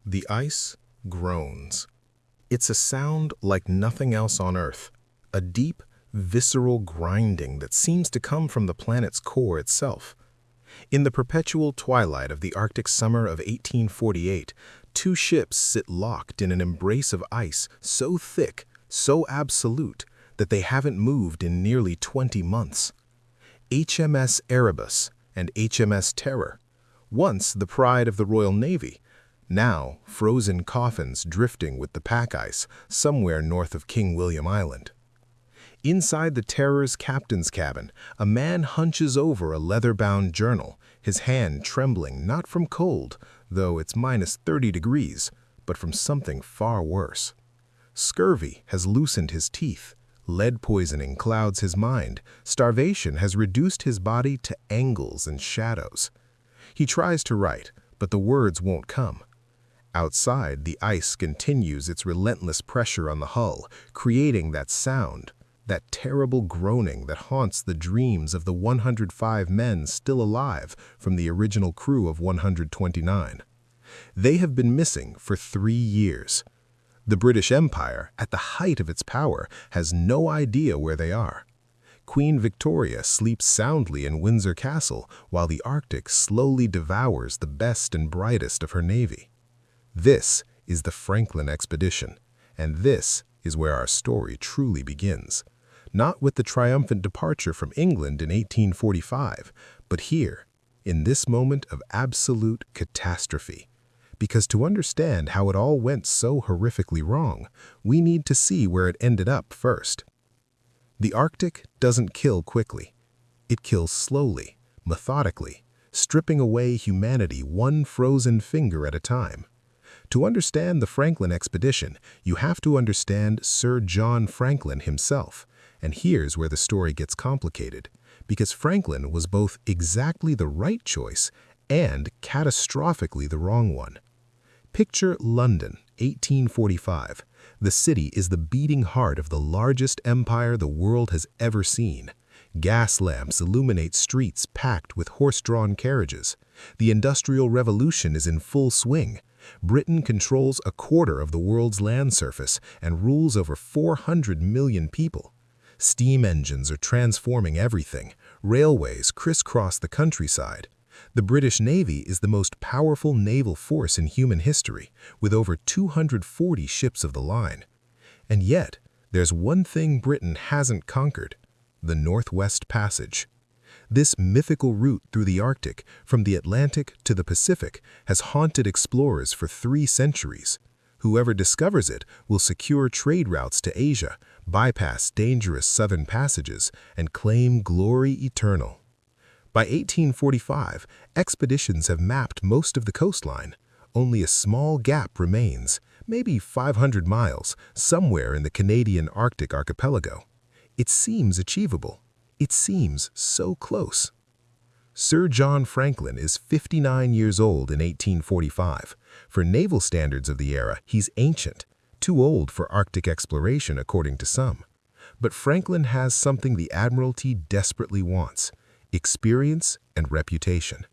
The ice groans. It's a sound like nothing else on Earth, a deep, visceral grinding that seems to come from the planet's core itself. In the perpetual twilight of the Arctic summer of 1848, two ships sit locked in an embrace of ice so thick, so absolute, that they haven't moved in nearly 20 months. HMS Erebus and HMS Terror, once the pride of the Royal Navy, now frozen coffins drifting with the pack ice somewhere north of King William Island. Inside the Terror's captain's cabin, a man hunches over a leather-bound journal, his hand trembling not from cold, though it's -30 degrees, but from something far worse. Scurvy has loosened his teeth, lead poisoning clouds his mind, starvation has reduced his body to angles and shadows. He tries to write, but the words won't come. Outside, the ice continues its relentless pressure on the hull, creating that sound, that terrible groaning that haunts the dreams of the 105 men still alive from the original crew of 129. They have been missing for 3 years. The British Empire, at the height of its power, has no idea where they are. Queen Victoria sleeps soundly in Windsor Castle while the Arctic slowly devours the best and brightest of her navy. This is the Franklin expedition, and this is where our story truly begins. Not with the triumphant departure from England in 1845, but here, in this moment of absolute catastrophe. Because to understand how it all went so horrifically wrong, we need to see where it ended up first. The Arctic doesn't kill quickly. It kills slowly, methodically, stripping away humanity one frozen finger at a time. To understand the Franklin expedition, you have to understand Sir John Franklin himself. And here's where the story gets complicated, because Franklin was both exactly the right choice and catastrophically the wrong one. Picture London, 1845. The city is the beating heart of the largest empire the world has ever seen. Gas lamps illuminate streets packed with horse-drawn carriages. The Industrial Revolution is in full swing. Britain controls a quarter of the world's land surface and rules over 400 million people. Steam engines are transforming everything. Railways crisscross the countryside. The British Navy is the most powerful naval force in human history, with over 240 ships of the line. And yet, there's one thing Britain hasn't conquered: the Northwest Passage. This mythical route through the Arctic, from the Atlantic to the Pacific, has haunted explorers for 3 centuries. Whoever discovers it will secure trade routes to Asia, bypass dangerous southern passages, and claim glory eternal. By 1845, expeditions have mapped most of the coastline. Only a small gap remains, maybe 500 miles, somewhere in the Canadian Arctic archipelago. It seems achievable. It seems so close. Sir John Franklin is 59 years old in 1845. For naval standards of the era, he's ancient, too old for Arctic exploration according to some. But Franklin has something the Admiralty desperately wants: experience and reputation.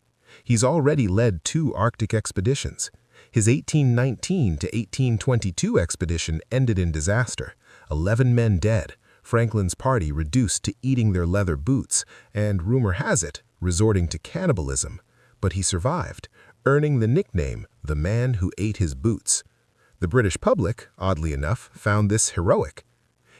He's already led 2 Arctic expeditions. His 1819 to 1822 expedition ended in disaster, 11 men dead, Franklin's party reduced to eating their leather boots, and, rumor has it, resorting to cannibalism. But he survived, earning the nickname, the man who ate his boots. The British public, oddly enough, found this heroic.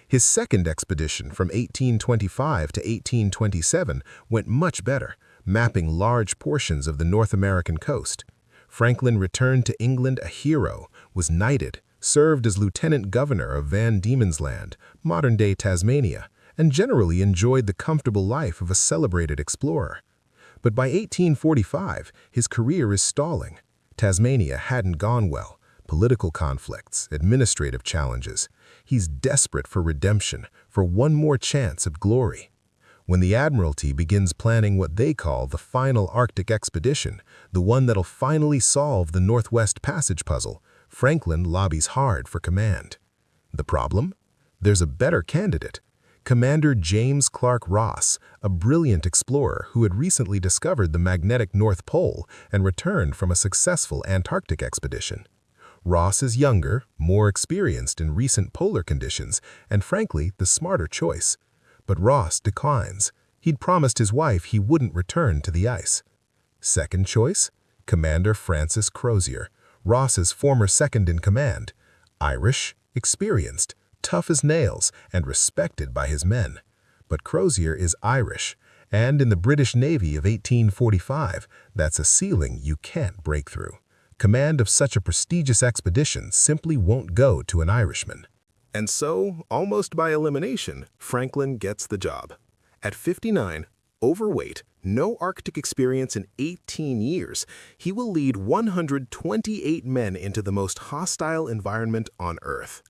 His second expedition from 1825 to 1827 went much better, mapping large portions of the North American coast. Franklin returned to England a hero, was knighted, served as lieutenant governor of Van Diemen's Land, modern-day Tasmania, and generally enjoyed the comfortable life of a celebrated explorer. But by 1845, his career is stalling. Tasmania hadn't gone well. Political conflicts, administrative challenges. He's desperate for redemption, for one more chance of glory. When the Admiralty begins planning what they call the final Arctic expedition, the one that'll finally solve the Northwest Passage puzzle, Franklin lobbies hard for command. The problem? There's a better candidate. Commander James Clark Ross, a brilliant explorer who had recently discovered the magnetic North Pole and returned from a successful Antarctic expedition. Ross is younger, more experienced in recent polar conditions, and frankly, the smarter choice. But Ross declines. He'd promised his wife he wouldn't return to the ice. Second choice? Commander Francis Crozier, Ross's former second-in-command. Irish, experienced, tough as nails, and respected by his men. But Crozier is Irish, and in the British Navy of 1845, that's a ceiling you can't break through. Command of such a prestigious expedition simply won't go to an Irishman. And so, almost by elimination, Franklin gets the job. At 59, overweight, no Arctic experience in 18 years, he will lead 128 men into the most hostile environment on Earth.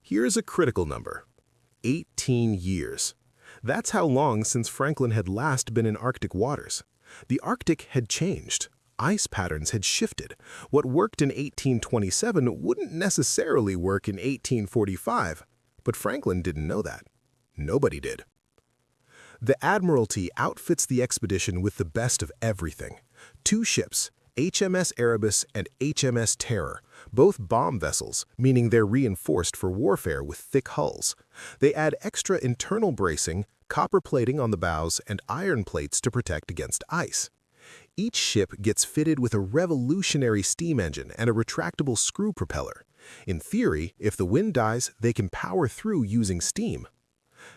Here's a critical number: 18 years. That's how long since Franklin had last been in Arctic waters. The Arctic had changed. Ice patterns had shifted. What worked in 1827 wouldn't necessarily work in 1845, but Franklin didn't know that. Nobody did. The Admiralty outfits the expedition with the best of everything. 2 ships, HMS Erebus and HMS Terror, both bomb vessels, meaning they're reinforced for warfare with thick hulls. They add extra internal bracing, copper plating on the bows, and iron plates to protect against ice. Each ship gets fitted with a revolutionary steam engine and a retractable screw propeller. In theory, if the wind dies, they can power through using steam.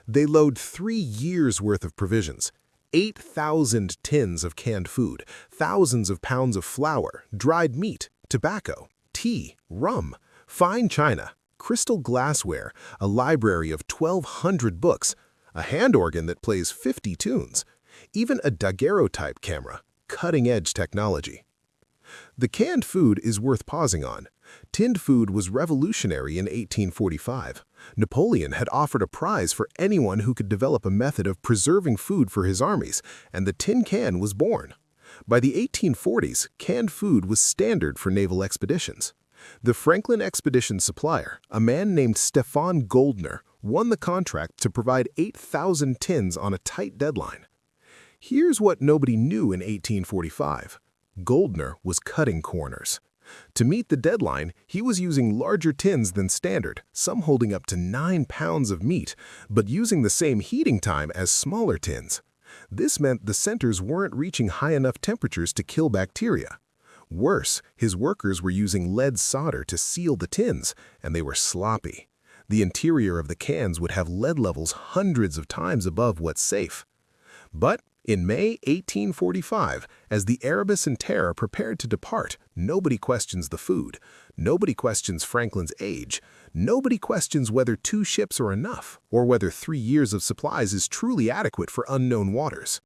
They load 3 years' worth of provisions, 8,000 tins of canned food, thousands of pounds of flour, dried meat, tobacco, tea, rum, fine china, crystal glassware, a library of 1,200 books, a hand organ that plays 50 tunes, even a daguerreotype camera, cutting-edge technology. The canned food is worth pausing on. Tinned food was revolutionary in 1845. Napoleon had offered a prize for anyone who could develop a method of preserving food for his armies, and the tin can was born. By the 1840s, canned food was standard for naval expeditions. The Franklin expedition supplier, a man named Stefan Goldner, won the contract to provide 8,000 tins on a tight deadline. Here's what nobody knew in 1845. Goldner was cutting corners. To meet the deadline, he was using larger tins than standard, some holding up to 9 pounds of meat, but using the same heating time as smaller tins. This meant the centers weren't reaching high enough temperatures to kill bacteria. Worse, his workers were using lead solder to seal the tins, and they were sloppy. The interior of the cans would have lead levels hundreds of times above what's safe. But in May 1845, as the Erebus and Terror prepared to depart, nobody questions the food. Nobody questions Franklin's age. Nobody questions whether 2 ships are enough, or whether 3 years of supplies is truly adequate for unknown waters.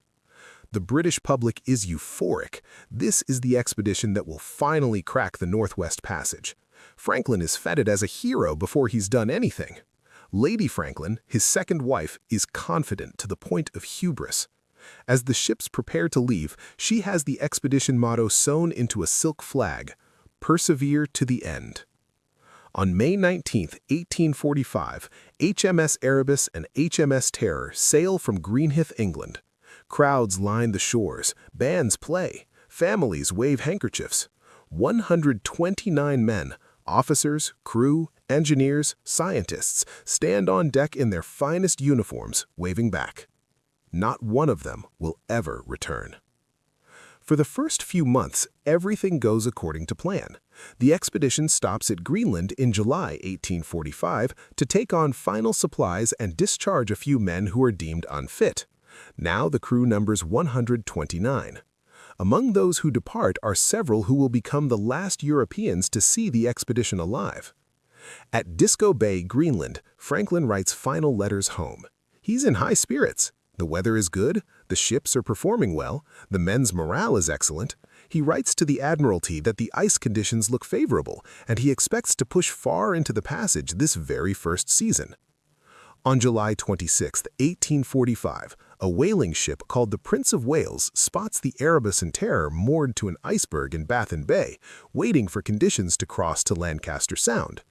The British public is euphoric. This is the expedition that will finally crack the Northwest Passage. Franklin is feted as a hero before he's done anything. Lady Franklin, his second wife, is confident to the point of hubris. As the ships prepare to leave, she has the expedition motto sewn into a silk flag: "Persevere to the end." On May 19, 1845, HMS Erebus and HMS Terror sail from Greenhithe, England. Crowds line the shores, bands play, families wave handkerchiefs. 129 men, officers, crew, engineers, scientists, stand on deck in their finest uniforms, waving back. Not one of them will ever return. For the first few months, everything goes according to plan. The expedition stops at Greenland in July 1845 to take on final supplies and discharge a few men who are deemed unfit. Now the crew numbers 129. Among those who depart are several who will become the last Europeans to see the expedition alive. At Disco Bay, Greenland, Franklin writes final letters home. He's in high spirits. The weather is good, the ships are performing well, the men's morale is excellent. He writes to the Admiralty that the ice conditions look favorable, and he expects to push far into the passage this very first season. On July 26, 1845, a whaling ship called the Prince of Wales spots the Erebus and Terror moored to an iceberg in Baffin Bay, waiting for conditions to cross to Lancaster Sound.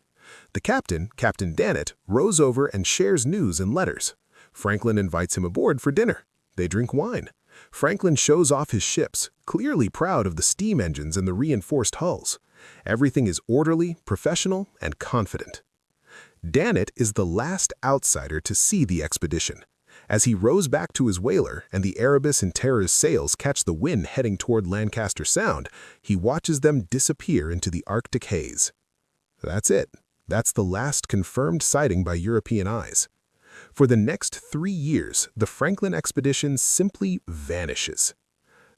The captain, Captain Dannett, rows over and shares news in letters. Franklin invites him aboard for dinner. They drink wine. Franklin shows off his ships, clearly proud of the steam engines and the reinforced hulls. Everything is orderly, professional, and confident. Dannett is the last outsider to see the expedition. As he rows back to his whaler and the Erebus and Terror's sails catch the wind heading toward Lancaster Sound, he watches them disappear into the Arctic haze. That's it. That's the last confirmed sighting by European eyes. For the next 3 years, the Franklin expedition simply vanishes.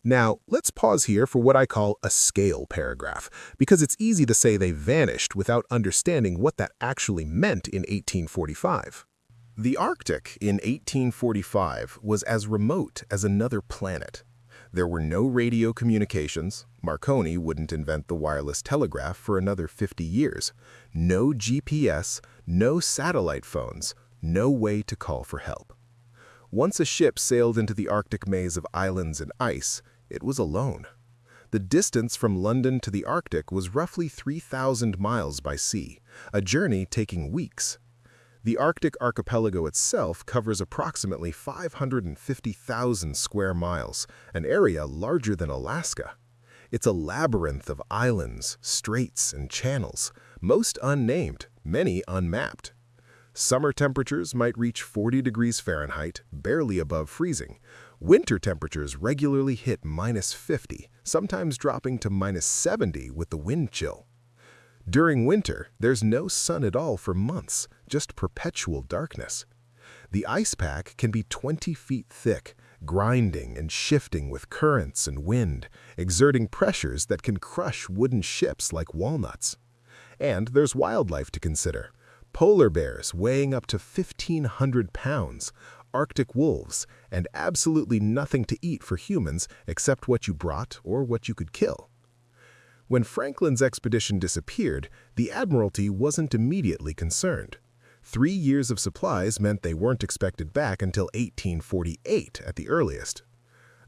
Now, let's pause here for what I call a scale paragraph, because it's easy to say they vanished without understanding what that actually meant in 1845. The Arctic in 1845 was as remote as another planet. There were no radio communications. Marconi wouldn't invent the wireless telegraph for another 50 years. No GPS, no satellite phones, no way to call for help. Once a ship sailed into the Arctic maze of islands and ice, it was alone. The distance from London to the Arctic was roughly 3,000 miles by sea, a journey taking weeks. The Arctic archipelago itself covers approximately 550,000 square miles, an area larger than Alaska. It's a labyrinth of islands, straits, and channels, most unnamed, many unmapped. Summer temperatures might reach 40 degrees Fahrenheit, barely above freezing. Winter temperatures regularly hit -50, sometimes dropping to -70 with the wind chill. During winter, there's no sun at all for months, just perpetual darkness. The ice pack can be 20 feet thick, grinding and shifting with currents and wind, exerting pressures that can crush wooden ships like walnuts. And there's wildlife to consider. Polar bears weighing up to 1,500 pounds, Arctic wolves, and absolutely nothing to eat for humans except what you brought or what you could kill. When Franklin's expedition disappeared, the Admiralty wasn't immediately concerned. 3 years of supplies meant they weren't expected back until 1848 at the earliest.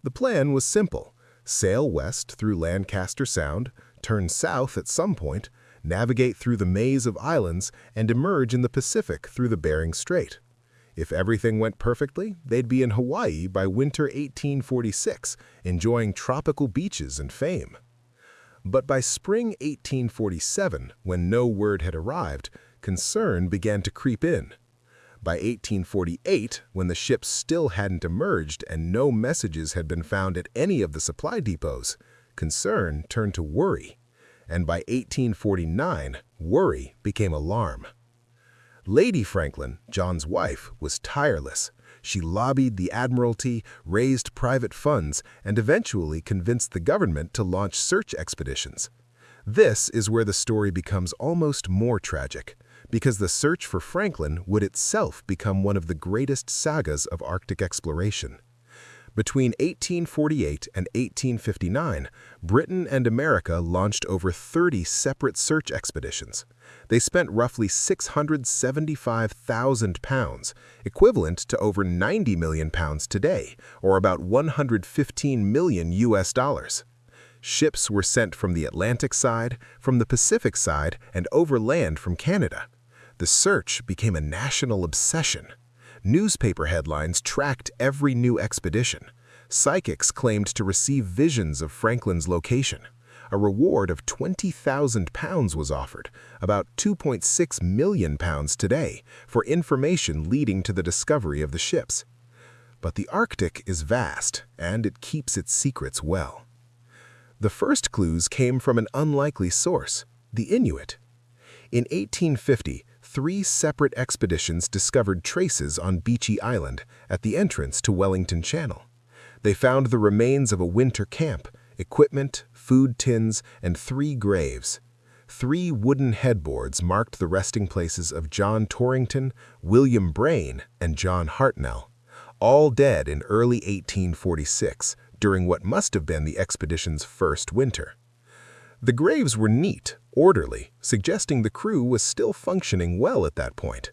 The plan was simple: sail west through Lancaster Sound, turn south at some point, navigate through the maze of islands, and emerge in the Pacific through the Bering Strait. If everything went perfectly, they'd be in Hawaii by winter 1846, enjoying tropical beaches and fame. But by spring 1847, when no word had arrived, concern began to creep in. By 1848, when the ships still hadn't emerged and no messages had been found at any of the supply depots, concern turned to worry. And by 1849, worry became alarm. Lady Franklin, John's wife, was tireless. She lobbied the Admiralty, raised private funds, and eventually convinced the government to launch search expeditions. This is where the story becomes almost more tragic, because the search for Franklin would itself become one of the greatest sagas of Arctic exploration. Between 1848 and 1859, Britain and America launched over 30 separate search expeditions. They spent roughly 675,000 pounds, equivalent to over 90 million pounds today, or about 115 million US dollars. Ships were sent from the Atlantic side, from the Pacific side, and overland from Canada. The search became a national obsession. Newspaper headlines tracked every new expedition. Psychics claimed to receive visions of Franklin's location. A reward of 20,000 pounds was offered, about 2.6 million pounds today, for information leading to the discovery of the ships. But the Arctic is vast, and it keeps its secrets well. The first clues came from an unlikely source: the Inuit. In 1850, 3 separate expeditions discovered traces on Beechey Island at the entrance to Wellington Channel. They found the remains of a winter camp, equipment, food tins, and 3 graves. 3 wooden headboards marked the resting places of John Torrington, William Brain, and John Hartnell, all dead in early 1846, during what must have been the expedition's first winter. The graves were neat, orderly, suggesting the crew was still functioning well at that point.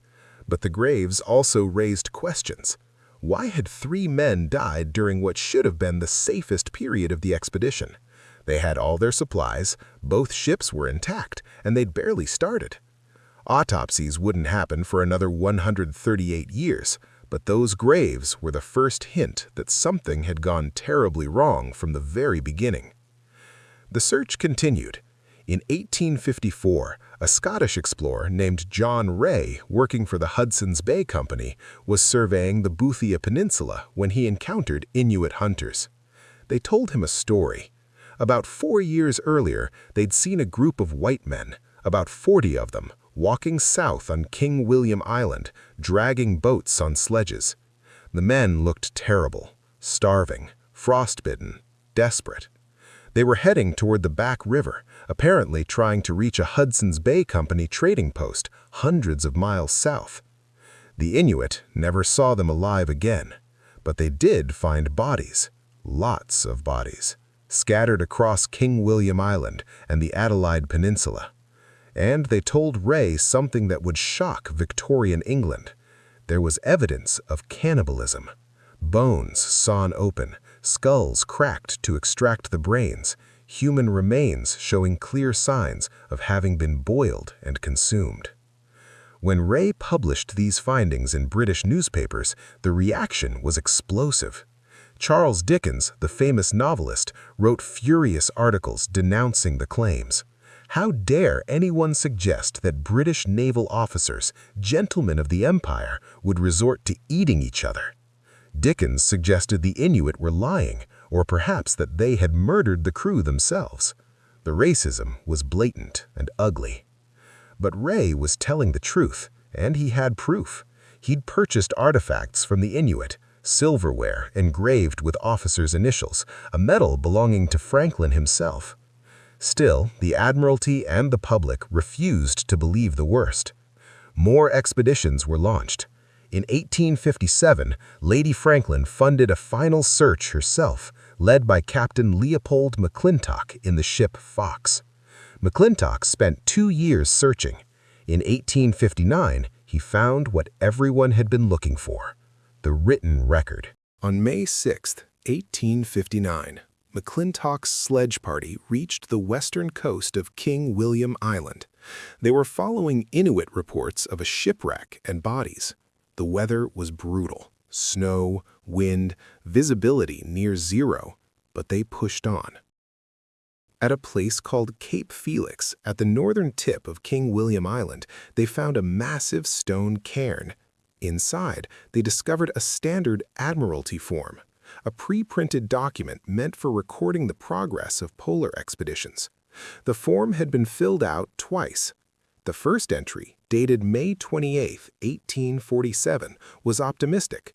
But the graves also raised questions. Why had 3 men died during what should have been the safest period of the expedition? They had all their supplies, both ships were intact, and they'd barely started. Autopsies wouldn't happen for another 138 years, but those graves were the first hint that something had gone terribly wrong from the very beginning. The search continued. In 1854, a Scottish explorer named John Ray, working for the Hudson's Bay Company, was surveying the Boothia Peninsula when he encountered Inuit hunters. They told him a story. About 4 years earlier, they'd seen a group of white men, about 40 of them, walking south on King William Island, dragging boats on sledges. The men looked terrible, starving, frostbitten, desperate. They were heading toward the Back River, apparently trying to reach a Hudson's Bay Company trading post hundreds of miles south. The Inuit never saw them alive again, but they did find bodies, lots of bodies, scattered across King William Island and the Adelaide Peninsula. And they told Ray something that would shock Victorian England. There was evidence of cannibalism. Bones sawn open, skulls cracked to extract the brains, human remains showing clear signs of having been boiled and consumed. When Ray published these findings in British newspapers, the reaction was explosive. Charles Dickens, the famous novelist, wrote furious articles denouncing the claims. How dare anyone suggest that British naval officers, gentlemen of the Empire, would resort to eating each other? Dickens suggested the Inuit were lying, or perhaps that they had murdered the crew themselves. The racism was blatant and ugly. But Ray was telling the truth, and he had proof. He'd purchased artifacts from the Inuit, silverware engraved with officers' initials, a medal belonging to Franklin himself. Still, the Admiralty and the public refused to believe the worst. More expeditions were launched. In 1857, Lady Franklin funded a final search herself, led by Captain Leopold McClintock in the ship Fox. McClintock spent 2 years searching. In 1859, he found what everyone had been looking for: the written record. On May 6, 1859, McClintock's sledge party reached the western coast of King William Island. They were following Inuit reports of a shipwreck and bodies. The weather was brutal: snow, wind, visibility near zero, but they pushed on. At a place called Cape Felix, at the northern tip of King William Island, they found a massive stone cairn. Inside, they discovered a standard Admiralty form, a pre-printed document meant for recording the progress of polar expeditions. The form had been filled out twice. The first entry, dated May 28, 1847, was optimistic.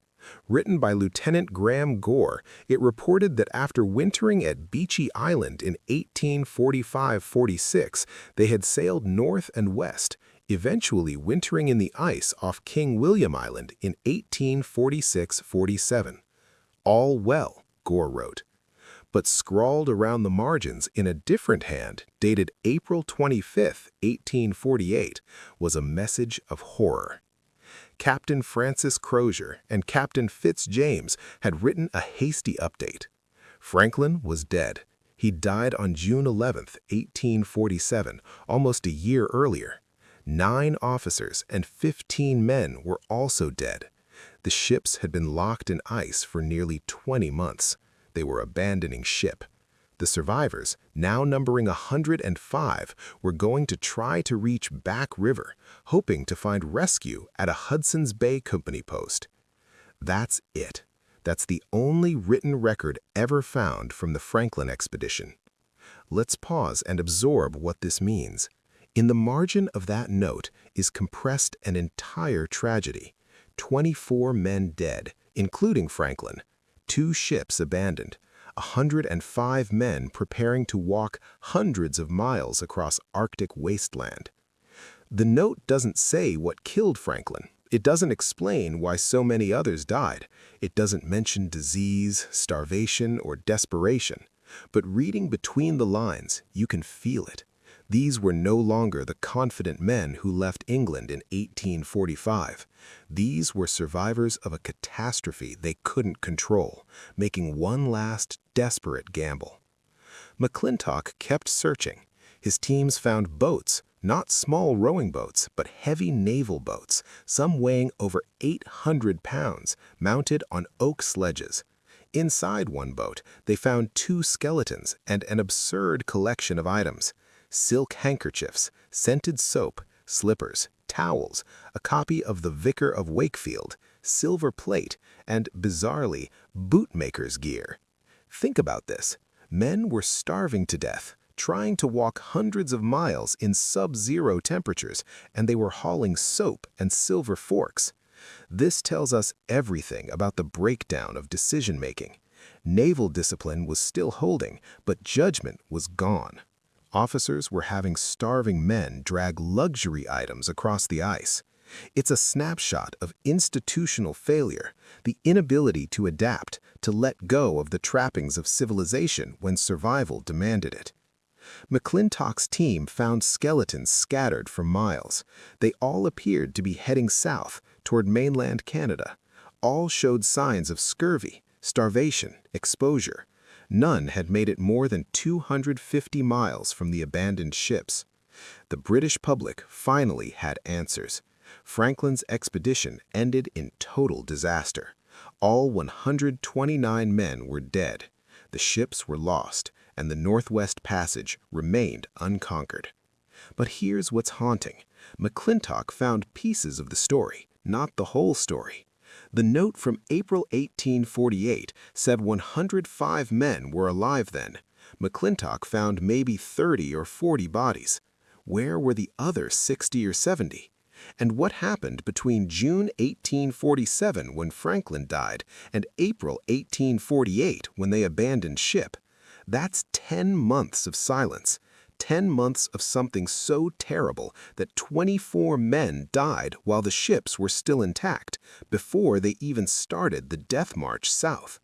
Written by Lieutenant Graham Gore, it reported that after wintering at Beechy Island in 1845–46, they had sailed north and west, eventually wintering in the ice off King William Island in 1846–47. All well, Gore wrote. But scrawled around the margins in a different hand, dated April 25, 1848, was a message of horror. Captain Francis Crozier and Captain Fitzjames had written a hasty update. Franklin was dead. He died on June 11, 1847, almost a year earlier. 9 officers and 15 men were also dead. The ships had been locked in ice for nearly 20 months. They were abandoning ship. The survivors, now numbering 105, were going to try to reach Back River, hoping to find rescue at a Hudson's Bay Company post. That's it. That's the only written record ever found from the Franklin expedition. Let's pause and absorb what this means. In the margin of that note is compressed an entire tragedy. 24 men dead, including Franklin. 2 ships abandoned, 105 men preparing to walk hundreds of miles across Arctic wasteland. The note doesn't say what killed Franklin. It doesn't explain why so many others died. It doesn't mention disease, starvation, or desperation. But reading between the lines, you can feel it. These were no longer the confident men who left England in 1845. These were survivors of a catastrophe they couldn't control, making one last desperate gamble. McClintock kept searching. His teams found boats, not small rowing boats, but heavy naval boats, some weighing over 800 pounds, mounted on oak sledges. Inside one boat, they found 2 skeletons and an absurd collection of items: silk handkerchiefs, scented soap, slippers, towels, a copy of The Vicar of Wakefield, silver plate, and, bizarrely, bootmaker's gear. Think about this. Men were starving to death, trying to walk hundreds of miles in sub-zero temperatures, and they were hauling soap and silver forks. This tells us everything about the breakdown of decision-making. Naval discipline was still holding, but judgment was gone. Officers were having starving men drag luxury items across the ice. It's a snapshot of institutional failure, the inability to adapt, to let go of the trappings of civilization when survival demanded it. McClintock's team found skeletons scattered for miles. They all appeared to be heading south toward mainland Canada. All showed signs of scurvy, starvation, exposure. None had made it more than 250 miles from the abandoned ships. The British public finally had answers. Franklin's expedition ended in total disaster. All 129 men were dead. The ships were lost, and the Northwest Passage remained unconquered. But here's what's haunting. McClintock found pieces of the story, not the whole story. The note from April 1848 said 105 men were alive then. McClintock found maybe 30 or 40 bodies. Where were the other 60 or 70? And what happened between June 1847, when Franklin died, and April 1848, when they abandoned ship? That's 10 months of silence. 10 months of something so terrible that 24 men died while the ships were still intact, before they even started the death march south.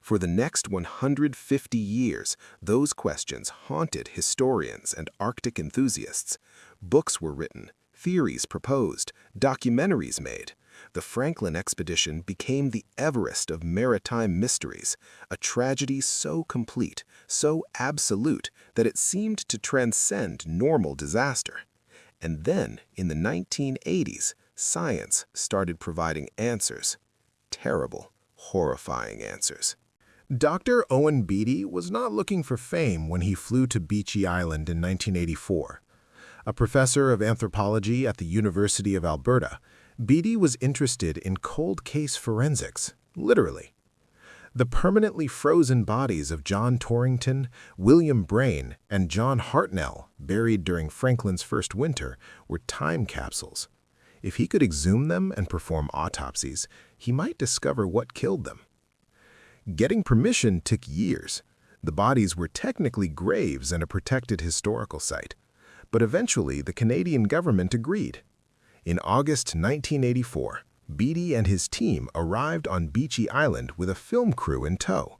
For the next 150 years, those questions haunted historians and Arctic enthusiasts. Books were written, theories proposed, documentaries made. The Franklin expedition became the Everest of maritime mysteries, a tragedy so complete, so absolute, that it seemed to transcend normal disaster. And then, in the 1980s, science started providing answers. Terrible, horrifying answers. Dr. Owen Beatty was not looking for fame when he flew to Beechey Island in 1984. A professor of anthropology at the University of Alberta, Beatty was interested in cold case forensics, literally. The permanently frozen bodies of John Torrington, William Brain, and John Hartnell, buried during Franklin's first winter, were time capsules. If he could exhume them and perform autopsies, he might discover what killed them. Getting permission took years. The bodies were technically graves and a protected historical site. But eventually, the Canadian government agreed. In August 1984, Beatty and his team arrived on Beechey Island with a film crew in tow.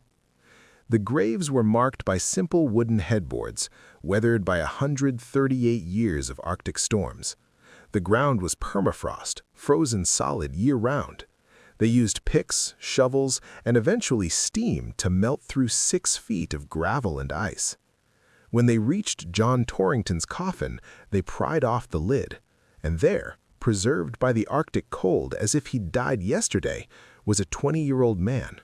The graves were marked by simple wooden headboards, weathered by 138 years of Arctic storms. The ground was permafrost, frozen solid year-round. They used picks, shovels, and eventually steam to melt through 6 feet of gravel and ice. When they reached John Torrington's coffin, they pried off the lid, and there, preserved by the Arctic cold as if he'd died yesterday, was a 20-year-old man.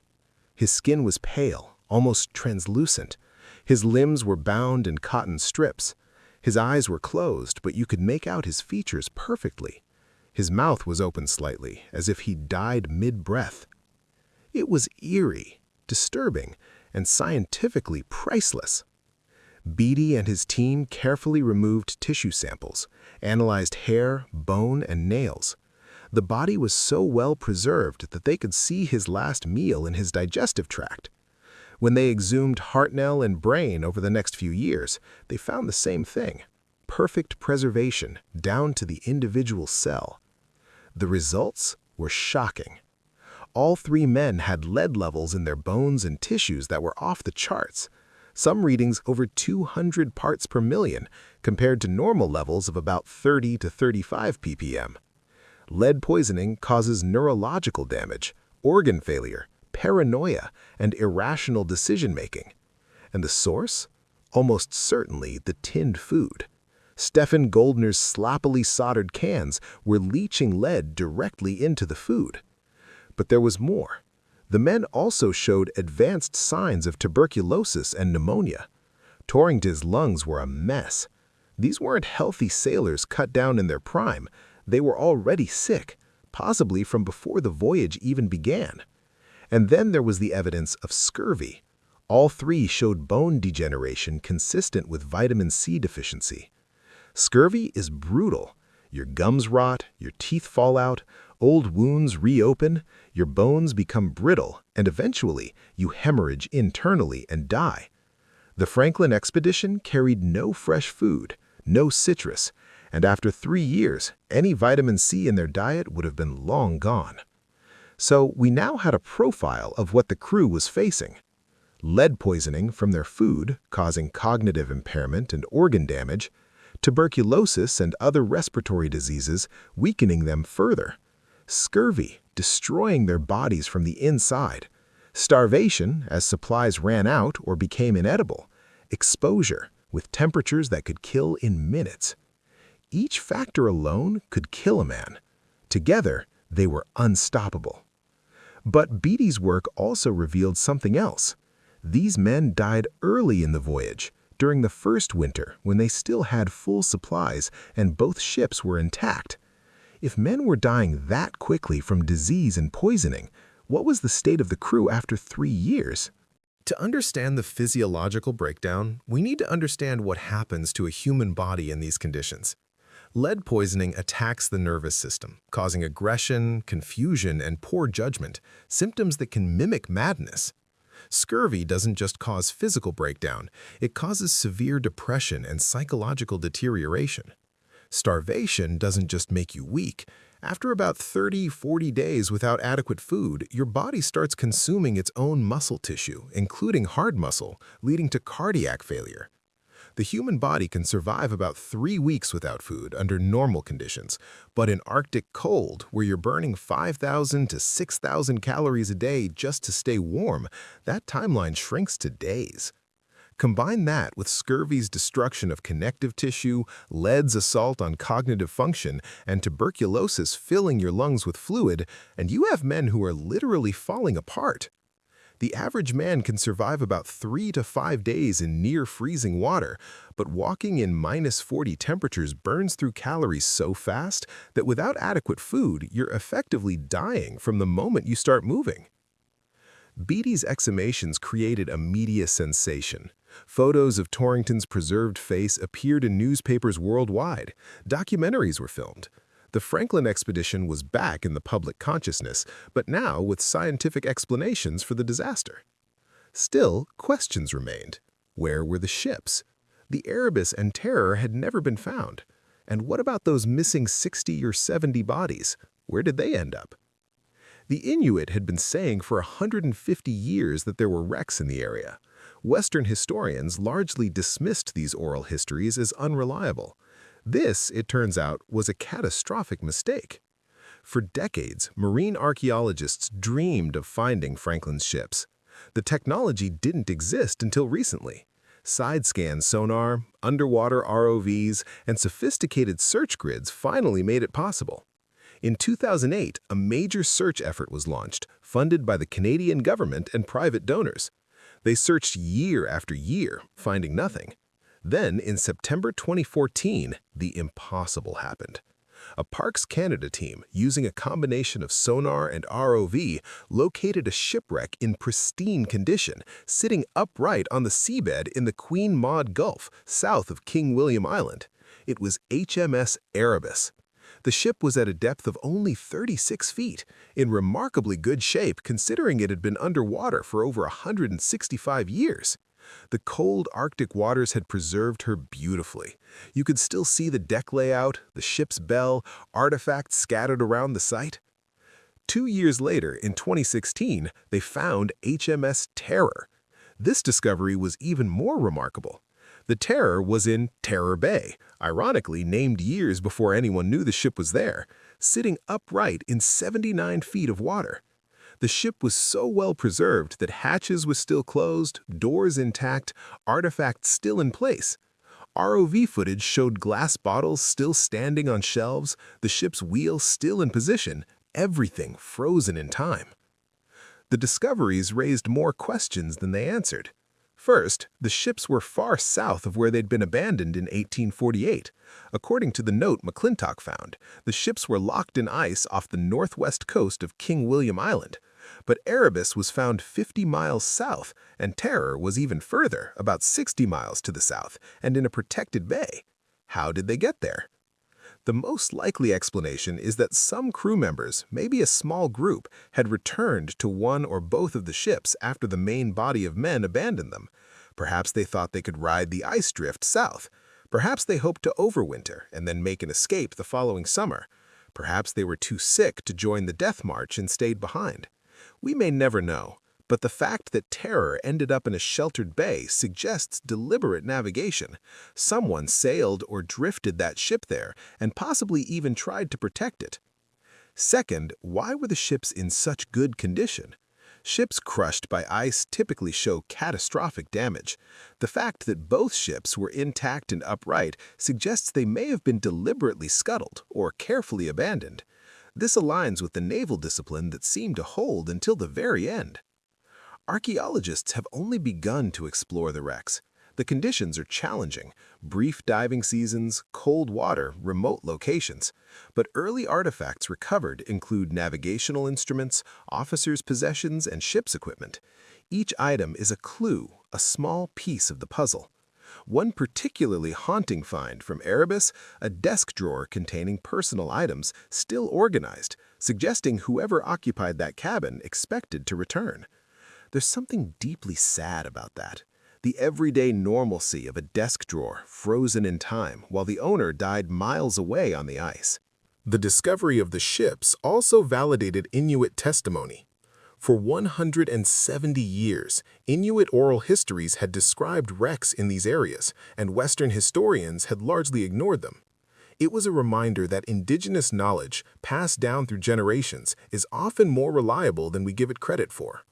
His skin was pale, almost translucent. His limbs were bound in cotton strips. His eyes were closed, but you could make out his features perfectly. His mouth was open slightly, as if he'd died mid-breath. It was eerie, disturbing, and scientifically priceless. Beatty and his team carefully removed tissue samples, analyzed hair, bone, and nails. The body was so well preserved that they could see his last meal in his digestive tract. When they exhumed Hartnell and Brain over the next few years, they found the same thing: perfect preservation, down to the individual cell. The results were shocking. All 3 men had lead levels in their bones and tissues that were off the charts. Some readings over 200 parts per million, compared to normal levels of about 30 to 35 ppm. Lead poisoning causes neurological damage, organ failure, paranoia, and irrational decision-making. And the source? Almost certainly the tinned food. Stephen Goldner's sloppily soldered cans were leaching lead directly into the food. But there was more. The men also showed advanced signs of tuberculosis and pneumonia. Torrington's lungs were a mess. These weren't healthy sailors cut down in their prime. They were already sick, possibly from before the voyage even began. And then there was the evidence of scurvy. All three showed bone degeneration consistent with vitamin C deficiency. Scurvy is brutal. Your gums rot, your teeth fall out, old wounds reopen, your bones become brittle, and eventually you hemorrhage internally and die. The Franklin expedition carried no fresh food, no citrus, and after 3 years, any vitamin C in their diet would have been long gone. So we now had a profile of what the crew was facing. Lead poisoning from their food, causing cognitive impairment and organ damage, tuberculosis and other respiratory diseases, weakening them further, scurvy, destroying their bodies from the inside, starvation as supplies ran out or became inedible, exposure with temperatures that could kill in minutes. Each factor alone could kill a man. Together, they were unstoppable. But Beatty's work also revealed something else. These men died early in the voyage, during the first winter when they still had full supplies and both ships were intact. If men were dying that quickly from disease and poisoning, what was the state of the crew after 3 years? To understand the physiological breakdown, we need to understand what happens to a human body in these conditions. Lead poisoning attacks the nervous system, causing aggression, confusion, and poor judgment, symptoms that can mimic madness. Scurvy doesn't just cause physical breakdown, it causes severe depression and psychological deterioration. Starvation doesn't just make you weak. After about 30-40 days without adequate food, your body starts consuming its own muscle tissue, including hard muscle, leading to cardiac failure. The human body can survive about 3 weeks without food under normal conditions, but in Arctic cold, where you're burning 5,000 to 6,000 calories a day just to stay warm, that timeline shrinks to days. Combine that with scurvy's destruction of connective tissue, lead's assault on cognitive function, and tuberculosis filling your lungs with fluid, and you have men who are literally falling apart. The average man can survive about 3 to 5 days in near-freezing water, but walking in -40 temperatures burns through calories so fast that without adequate food, you're effectively dying from the moment you start moving. Beatty's exhumations created a media sensation. Photos of Torrington's preserved face appeared in newspapers worldwide. Documentaries were filmed. The Franklin expedition was back in the public consciousness, but now with scientific explanations for the disaster. Still, questions remained. Where were the ships? The Erebus and Terror had never been found. And what about those missing 60 or 70 bodies? Where did they end up? The Inuit had been saying for 150 years that there were wrecks in the area. Western historians largely dismissed these oral histories as unreliable. This, it turns out, was a catastrophic mistake. For decades, marine archaeologists dreamed of finding Franklin's ships. The technology didn't exist until recently. Side-scan sonar, underwater ROVs, and sophisticated search grids finally made it possible. In 2008, a major search effort was launched, funded by the Canadian government and private donors. They searched year after year, finding nothing. Then, in September 2014, the impossible happened. A Parks Canada team, using a combination of sonar and ROV, located a shipwreck in pristine condition, sitting upright on the seabed in the Queen Maud Gulf, south of King William Island. It was HMS Erebus. The ship was at a depth of only 36 feet, in remarkably good shape considering it had been underwater for over 165 years. The cold Arctic waters had preserved her beautifully. You could still see the deck layout, the ship's bell, artifacts scattered around the site. 2 years later, in 2016, they found HMS Terror. This discovery was even more remarkable. The Terror was in Terror Bay, ironically named years before anyone knew the ship was there, sitting upright in 79 feet of water. The ship was so well preserved that hatches were still closed, doors intact, artifacts still in place. ROV footage showed glass bottles still standing on shelves, the ship's wheel still in position, everything frozen in time. The discoveries raised more questions than they answered. First, the ships were far south of where they'd been abandoned in 1848. According to the note McClintock found, the ships were locked in ice off the northwest coast of King William Island. But Erebus was found 50 miles south, and Terror was even further, about 60 miles to the south, and in a protected bay. How did they get there? The most likely explanation is that some crew members, maybe a small group, had returned to one or both of the ships after the main body of men abandoned them. Perhaps they thought they could ride the ice drift south. Perhaps they hoped to overwinter and then make an escape the following summer. Perhaps they were too sick to join the death march and stayed behind. We may never know, but the fact that Terror ended up in a sheltered bay suggests deliberate navigation. Someone sailed or drifted that ship there and possibly even tried to protect it. Second, why were the ships in such good condition? Ships crushed by ice typically show catastrophic damage. The fact that both ships were intact and upright suggests they may have been deliberately scuttled or carefully abandoned. This aligns with the naval discipline that seemed to hold until the very end. Archaeologists have only begun to explore the wrecks. The conditions are challenging: brief diving seasons, cold water, remote locations. But early artifacts recovered include navigational instruments, officers' possessions, and ship's equipment. Each item is a clue, a small piece of the puzzle. One particularly haunting find from Erebus, a desk drawer containing personal items still organized, suggesting whoever occupied that cabin expected to return. There's something deeply sad about that. The everyday normalcy of a desk drawer frozen in time while the owner died miles away on the ice. The discovery of the ships also validated Inuit testimony. For 170 years, Inuit oral histories had described wrecks in these areas, and Western historians had largely ignored them. It was a reminder that indigenous knowledge, passed down through generations, is often more reliable than we give it credit for.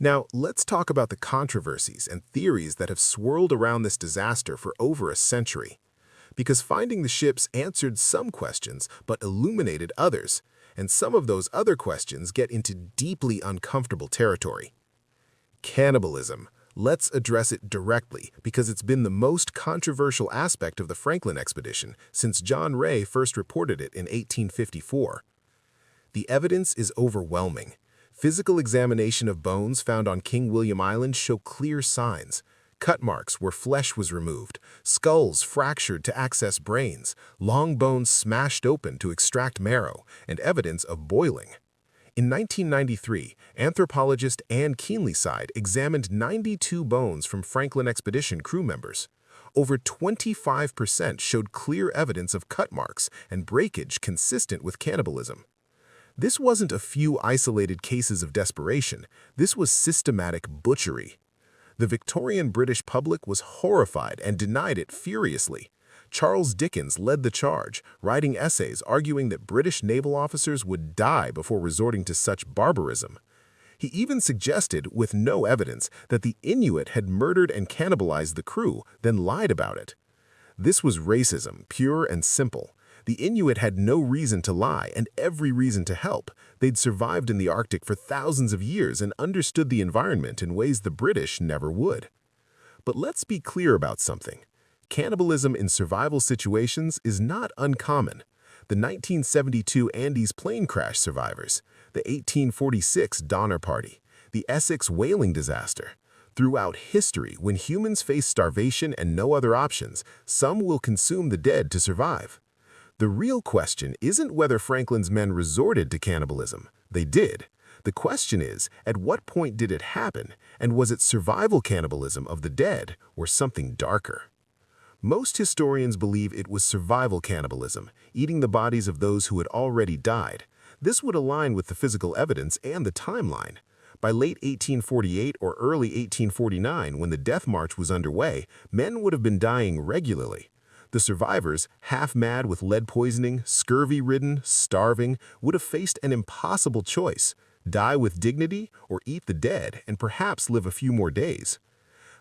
Now, let's talk about the controversies and theories that have swirled around this disaster for over a century. Because finding the ships answered some questions but illuminated others, and some of those other questions get into deeply uncomfortable territory. Cannibalism. Let's address it directly because it's been the most controversial aspect of the Franklin expedition since John Ray first reported it in 1854. The evidence is overwhelming. Physical examination of bones found on King William Island show clear signs. Cut marks where flesh was removed, skulls fractured to access brains, long bones smashed open to extract marrow, and evidence of boiling. In 1993, anthropologist Anne Keenlyside examined 92 bones from Franklin expedition crew members. Over 25% showed clear evidence of cut marks and breakage consistent with cannibalism. This wasn't a few isolated cases of desperation. This was systematic butchery. The Victorian British public was horrified and denied it furiously. Charles Dickens led the charge, writing essays arguing that British naval officers would die before resorting to such barbarism. He even suggested, with no evidence, that the Inuit had murdered and cannibalized the crew, then lied about it. This was racism, pure and simple. The Inuit had no reason to lie and every reason to help. They'd survived in the Arctic for thousands of years and understood the environment in ways the British never would. But let's be clear about something. Cannibalism in survival situations is not uncommon. The 1972 Andes plane crash survivors, the 1846 Donner Party, the Essex whaling disaster. Throughout history, when humans face starvation and no other options, some will consume the dead to survive. The real question isn't whether Franklin's men resorted to cannibalism. They did. The question is, at what point did it happen, and was it survival cannibalism of the dead or something darker? Most historians believe it was survival cannibalism, eating the bodies of those who had already died. This would align with the physical evidence and the timeline. By late 1848 or early 1849, when the death march was underway, men would have been dying regularly. The survivors, half mad with lead poisoning, scurvy-ridden, starving, would have faced an impossible choice: die with dignity or eat the dead and perhaps live a few more days.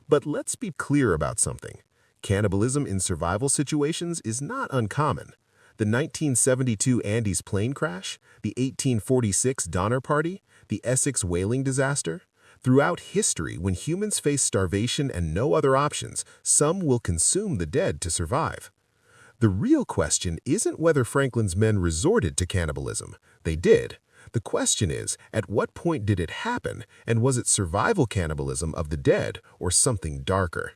But let's be clear about something. Cannibalism in survival situations is not uncommon. The 1972 Andes plane crash, the 1846 Donner Party, the Essex whaling disaster, Throughout history, when humans face starvation and no other options, some will consume the dead to survive. The real question isn't whether Franklin's men resorted to cannibalism. They did. The question is, at what point did it happen, and was it survival cannibalism of the dead or something darker?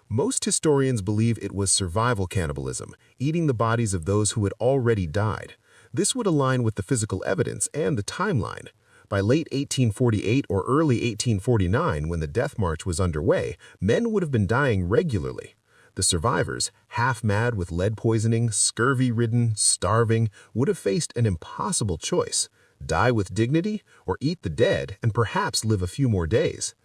Most historians believe it was survival cannibalism, eating the bodies of those who had already died. This would align with the physical evidence and the timeline. By late 1848 or early 1849, when the death march was underway, men would have been dying regularly. The survivors, half mad with lead poisoning, scurvy-ridden, starving, would have faced an impossible choice: die with dignity or eat the dead and perhaps live a few more days.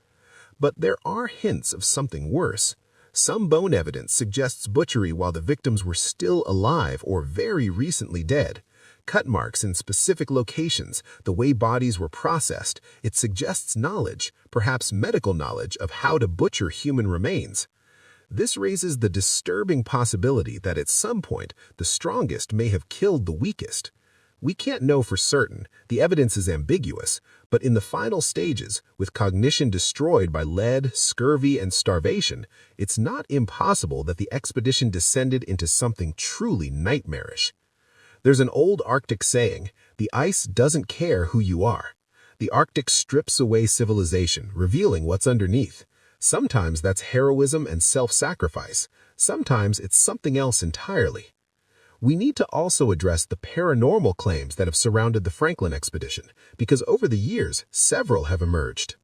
But there are hints of something worse. Some bone evidence suggests butchery while the victims were still alive or very recently dead. Cut marks in specific locations, the way bodies were processed, it suggests knowledge, perhaps medical knowledge, of how to butcher human remains. This raises the disturbing possibility that at some point the strongest may have killed the weakest. We can't know for certain, the evidence is ambiguous, but in the final stages, with cognition destroyed by lead, scurvy, and starvation, it's not impossible that the expedition descended into something truly nightmarish. There's an old Arctic saying, "The ice doesn't care who you are." The Arctic strips away civilization, revealing what's underneath. Sometimes that's heroism and self-sacrifice. Sometimes it's something else entirely. We need to also address the paranormal claims that have surrounded the Franklin expedition, because over the years, several have emerged.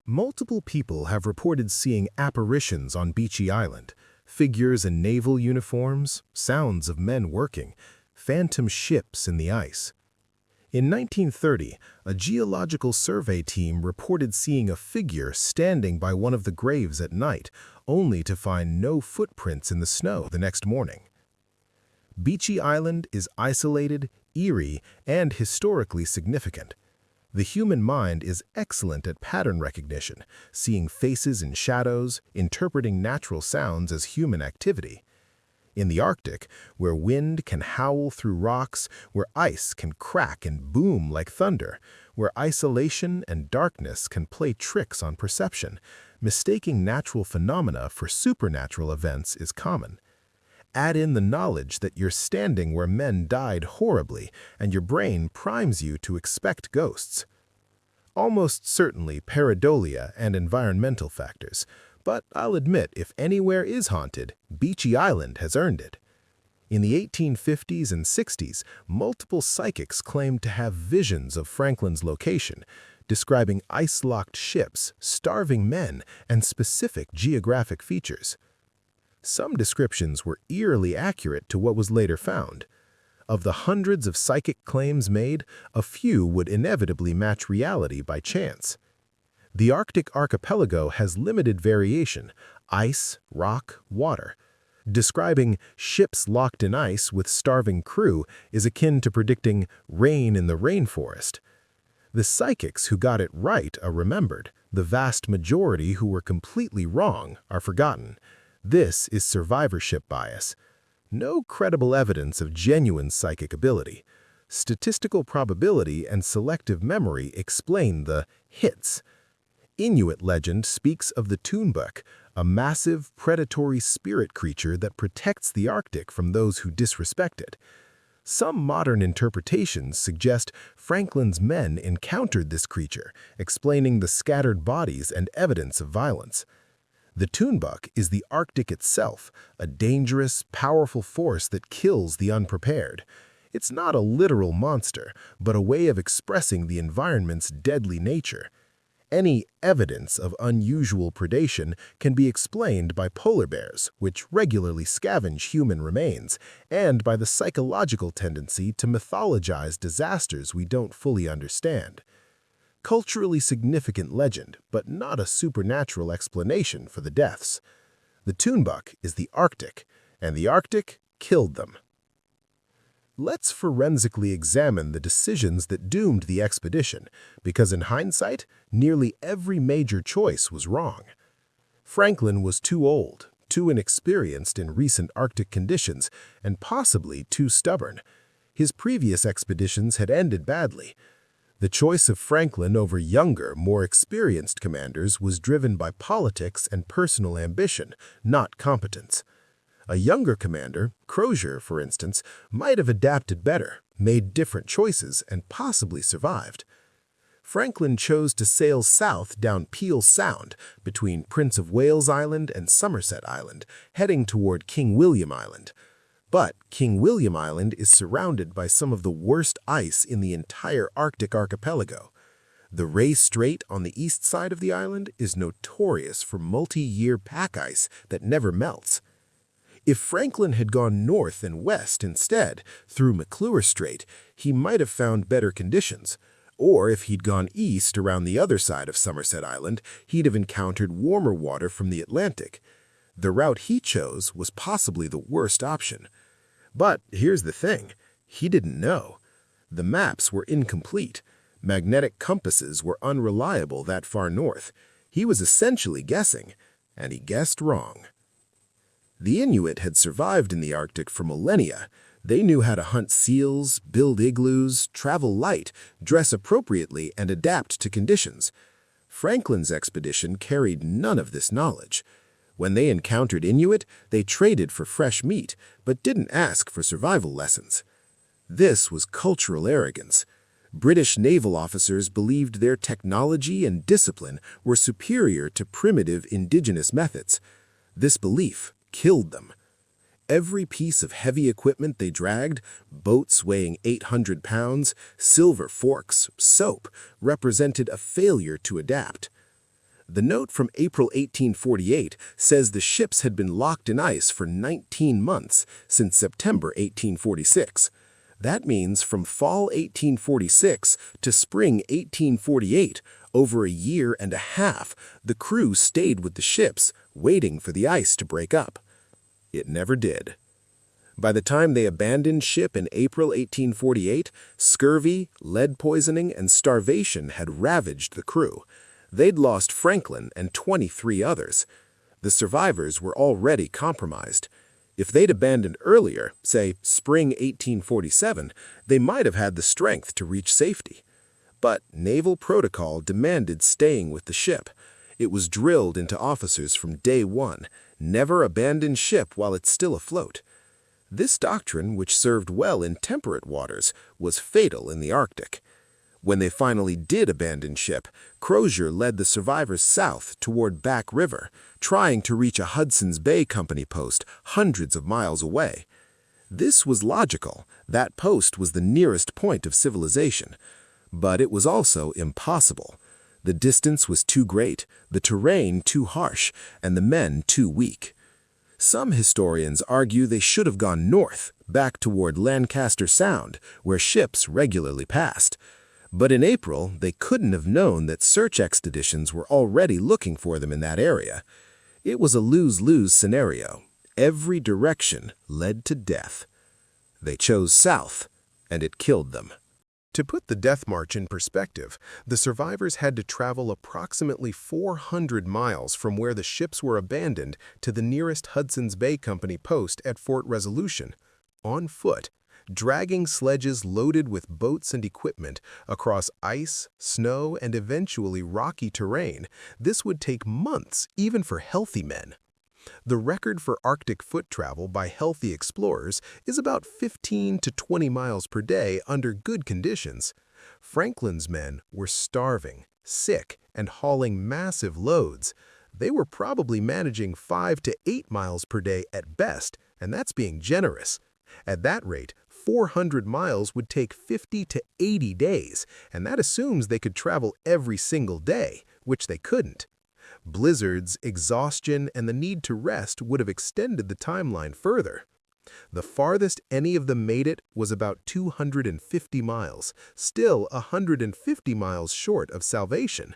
Multiple people have reported seeing apparitions on Beachy Island, figures in naval uniforms, sounds of men working, phantom ships in the ice. In 1930, a geological survey team reported seeing a figure standing by one of the graves at night, only to find no footprints in the snow the next morning. Beachy Island is isolated, eerie, and historically significant. The human mind is excellent at pattern recognition, seeing faces in shadows, interpreting natural sounds as human activity. In the Arctic, where wind can howl through rocks, where ice can crack and boom like thunder, where isolation and darkness can play tricks on perception, mistaking natural phenomena for supernatural events is common. Add in the knowledge that you're standing where men died horribly, and your brain primes you to expect ghosts. Almost certainly pareidolia and environmental factors, but I'll admit if anywhere is haunted, Beachy Island has earned it. In the 1850s and 60s, multiple psychics claimed to have visions of Franklin's location, describing ice-locked ships, starving men, and specific geographic features. Some descriptions were eerily accurate to what was later found. Of the hundreds of psychic claims made, a few would inevitably match reality by chance. The Arctic archipelago has limited variation: ice, rock, water. Describing ships locked in ice with starving crew is akin to predicting rain in the rainforest. The psychics who got it right are remembered. The vast majority who were completely wrong are forgotten. This is survivorship bias. No credible evidence of genuine psychic ability. Statistical probability and selective memory explain the hits. Inuit legend speaks of the Toonbuk, a massive, predatory spirit creature that protects the Arctic from those who disrespect it. Some modern interpretations suggest Franklin's men encountered this creature, explaining the scattered bodies and evidence of violence. The Toonbuk is the Arctic itself, a dangerous, powerful force that kills the unprepared. It's not a literal monster, but a way of expressing the environment's deadly nature. Any evidence of unusual predation can be explained by polar bears, which regularly scavenge human remains, and by the psychological tendency to mythologize disasters we don't fully understand. Culturally significant legend, but not a supernatural explanation for the deaths. The Toonbuk is the Arctic, and the Arctic killed them. Let's forensically examine the decisions that doomed the expedition, because in hindsight, nearly every major choice was wrong. Franklin was too old, too inexperienced in recent Arctic conditions, and possibly too stubborn. His previous expeditions had ended badly. The choice of Franklin over younger, more experienced commanders was driven by politics and personal ambition, not competence. A younger commander, Crozier, for instance, might have adapted better, made different choices, and possibly survived. Franklin chose to sail south down Peel Sound between Prince of Wales Island and Somerset Island, heading toward King William Island. But King William Island is surrounded by some of the worst ice in the entire Arctic archipelago. The Ray Strait on the east side of the island is notorious for multi-year pack ice that never melts. If Franklin had gone north and west instead, through McClure Strait, he might have found better conditions. Or if he'd gone east around the other side of Somerset Island, he'd have encountered warmer water from the Atlantic. The route he chose was possibly the worst option. But here's the thing, he didn't know. The maps were incomplete. Magnetic compasses were unreliable that far north. He was essentially guessing, and he guessed wrong. The Inuit had survived in the Arctic for millennia. They knew how to hunt seals, build igloos, travel light, dress appropriately, and adapt to conditions. Franklin's expedition carried none of this knowledge. When they encountered Inuit, they traded for fresh meat, but didn't ask for survival lessons. This was cultural arrogance. British naval officers believed their technology and discipline were superior to primitive indigenous methods. This belief killed them. Every piece of heavy equipment they dragged, boats weighing 800 pounds, silver forks, soap, represented a failure to adapt. The note from April 1848 says the ships had been locked in ice for 19 months since September 1846. That means from fall 1846 to spring 1848, over a year and a half, the crew stayed with the ships, waiting for the ice to break up. It never did. By the time they abandoned ship in April 1848, scurvy, lead poisoning, and starvation had ravaged the crew. They'd lost Franklin and 23 others. The survivors were already compromised. If they'd abandoned earlier, say spring 1847, they might have had the strength to reach safety. But naval protocol demanded staying with the ship. It was drilled into officers from day one: never abandon ship while it's still afloat. This doctrine, which served well in temperate waters, was fatal in the Arctic. When they finally did abandon ship, Crozier led the survivors south toward Back River, trying to reach a Hudson's Bay Company post hundreds of miles away. This was logical. That post was the nearest point of civilization. But it was also impossible. The distance was too great, the terrain too harsh, and the men too weak. Some historians argue they should have gone north, back toward Lancaster Sound, where ships regularly passed. But in April, they couldn't have known that search expeditions were already looking for them in that area. It was a lose-lose scenario. Every direction led to death. They chose south, and it killed them. To put the death march in perspective, the survivors had to travel approximately 400 miles from where the ships were abandoned to the nearest Hudson's Bay Company post at Fort Resolution, on foot, dragging sledges loaded with boats and equipment across ice, snow, and eventually rocky terrain. This would take months, even for healthy men. The record for Arctic foot travel by healthy explorers is about 15 to 20 miles per day under good conditions. Franklin's men were starving, sick, and hauling massive loads. They were probably managing 5 to 8 miles per day at best, and that's being generous. At that rate, 400 miles would take 50 to 80 days, and that assumes they could travel every single day, which they couldn't. Blizzards, exhaustion, and the need to rest would have extended the timeline further. The farthest any of them made it was about 250 miles, still 150 miles short of salvation.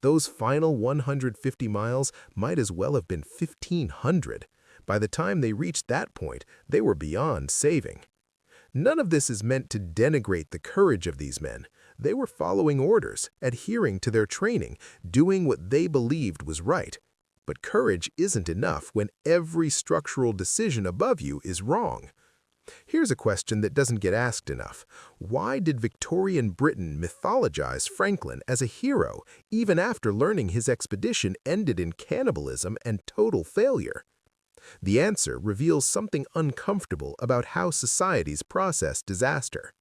Those final 150 miles might as well have been 1,500. By the time they reached that point, they were beyond saving. None of this is meant to denigrate the courage of these men. They were following orders, adhering to their training, doing what they believed was right. But courage isn't enough when every structural decision above you is wrong. Here's a question that doesn't get asked enough. Why did Victorian Britain mythologize Franklin as a hero even after learning his expedition ended in cannibalism and total failure? The answer reveals something uncomfortable about how societies process disaster.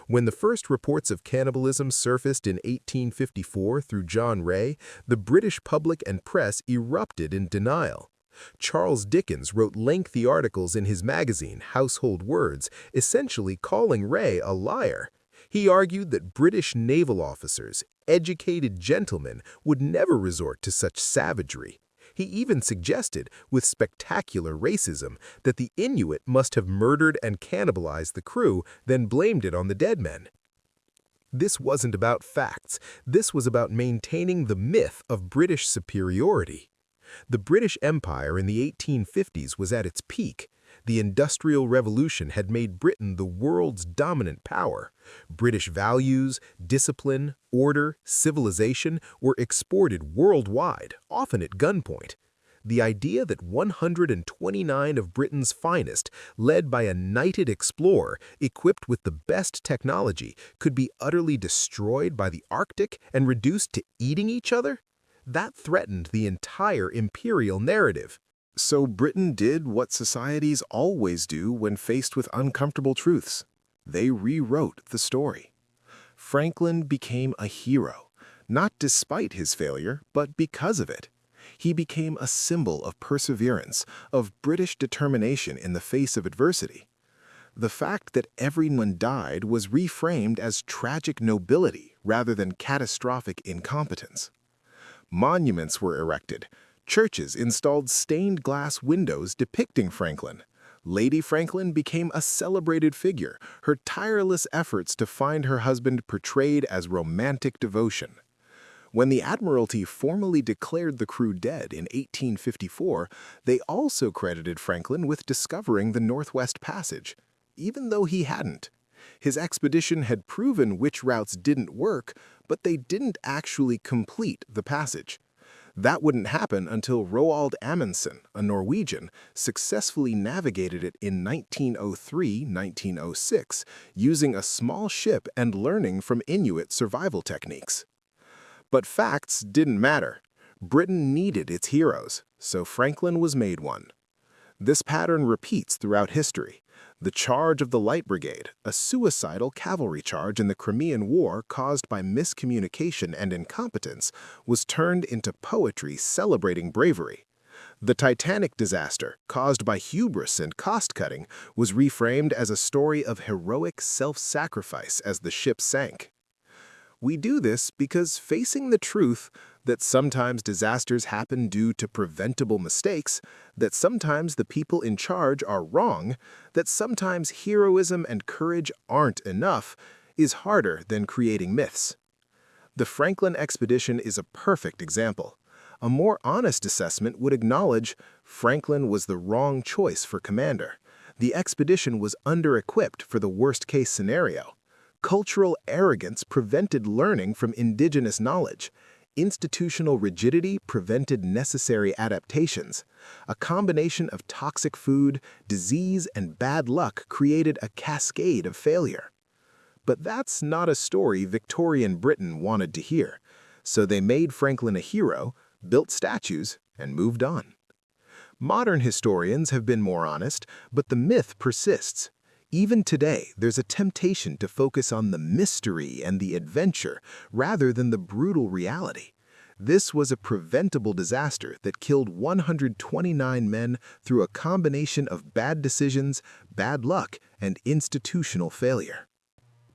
When the first reports of cannibalism surfaced in 1854 through John Ray, the British public and press erupted in denial. Charles Dickens wrote lengthy articles in his magazine, Household Words, essentially calling Ray a liar. He argued that British naval officers, educated gentlemen, would never resort to such savagery. He even suggested, with spectacular racism, that the Inuit must have murdered and cannibalized the crew, then blamed it on the dead men. This wasn't about facts. This was about maintaining the myth of British superiority. The British Empire in the 1850s was at its peak. The Industrial Revolution had made Britain the world's dominant power. British values, discipline, order, civilization were exported worldwide, often at gunpoint. The idea that 129 of Britain's finest, led by a knighted explorer equipped with the best technology, could be utterly destroyed by the Arctic and reduced to eating each other? That threatened the entire imperial narrative. So Britain did what societies always do when faced with uncomfortable truths. They rewrote the story. Franklin became a hero, not despite his failure, but because of it. He became a symbol of perseverance, of British determination in the face of adversity. The fact that everyone died was reframed as tragic nobility rather than catastrophic incompetence. Monuments were erected. Churches installed stained glass windows depicting Franklin. Lady Franklin became a celebrated figure, her tireless efforts to find her husband portrayed as romantic devotion. When the Admiralty formally declared the crew dead in 1854, they also credited Franklin with discovering the Northwest Passage, even though he hadn't. His expedition had proven which routes didn't work, but they didn't actually complete the passage. That wouldn't happen until Roald Amundsen, a Norwegian, successfully navigated it in 1903-1906, using a small ship and learning from Inuit survival techniques. But facts didn't matter. Britain needed its heroes, so Franklin was made one. This pattern repeats throughout history. The charge of the Light Brigade, a suicidal cavalry charge in the Crimean War caused by miscommunication and incompetence, was turned into poetry celebrating bravery. The Titanic disaster, caused by hubris and cost-cutting, was reframed as a story of heroic self-sacrifice as the ship sank. We do this because facing the truth that sometimes disasters happen due to preventable mistakes, that sometimes the people in charge are wrong, that sometimes heroism and courage aren't enough, is harder than creating myths. The Franklin expedition is a perfect example. A more honest assessment would acknowledge Franklin was the wrong choice for commander. The expedition was under-equipped for the worst-case scenario. Cultural arrogance prevented learning from indigenous knowledge. Institutional rigidity prevented necessary adaptations. A combination of toxic food, disease, and bad luck created a cascade of failure. But that's not a story Victorian Britain wanted to hear. So they made Franklin a hero, built statues, and moved on. Modern historians have been more honest, but the myth persists. Even today, there's a temptation to focus on the mystery and the adventure rather than the brutal reality. This was a preventable disaster that killed 129 men through a combination of bad decisions, bad luck, and institutional failure.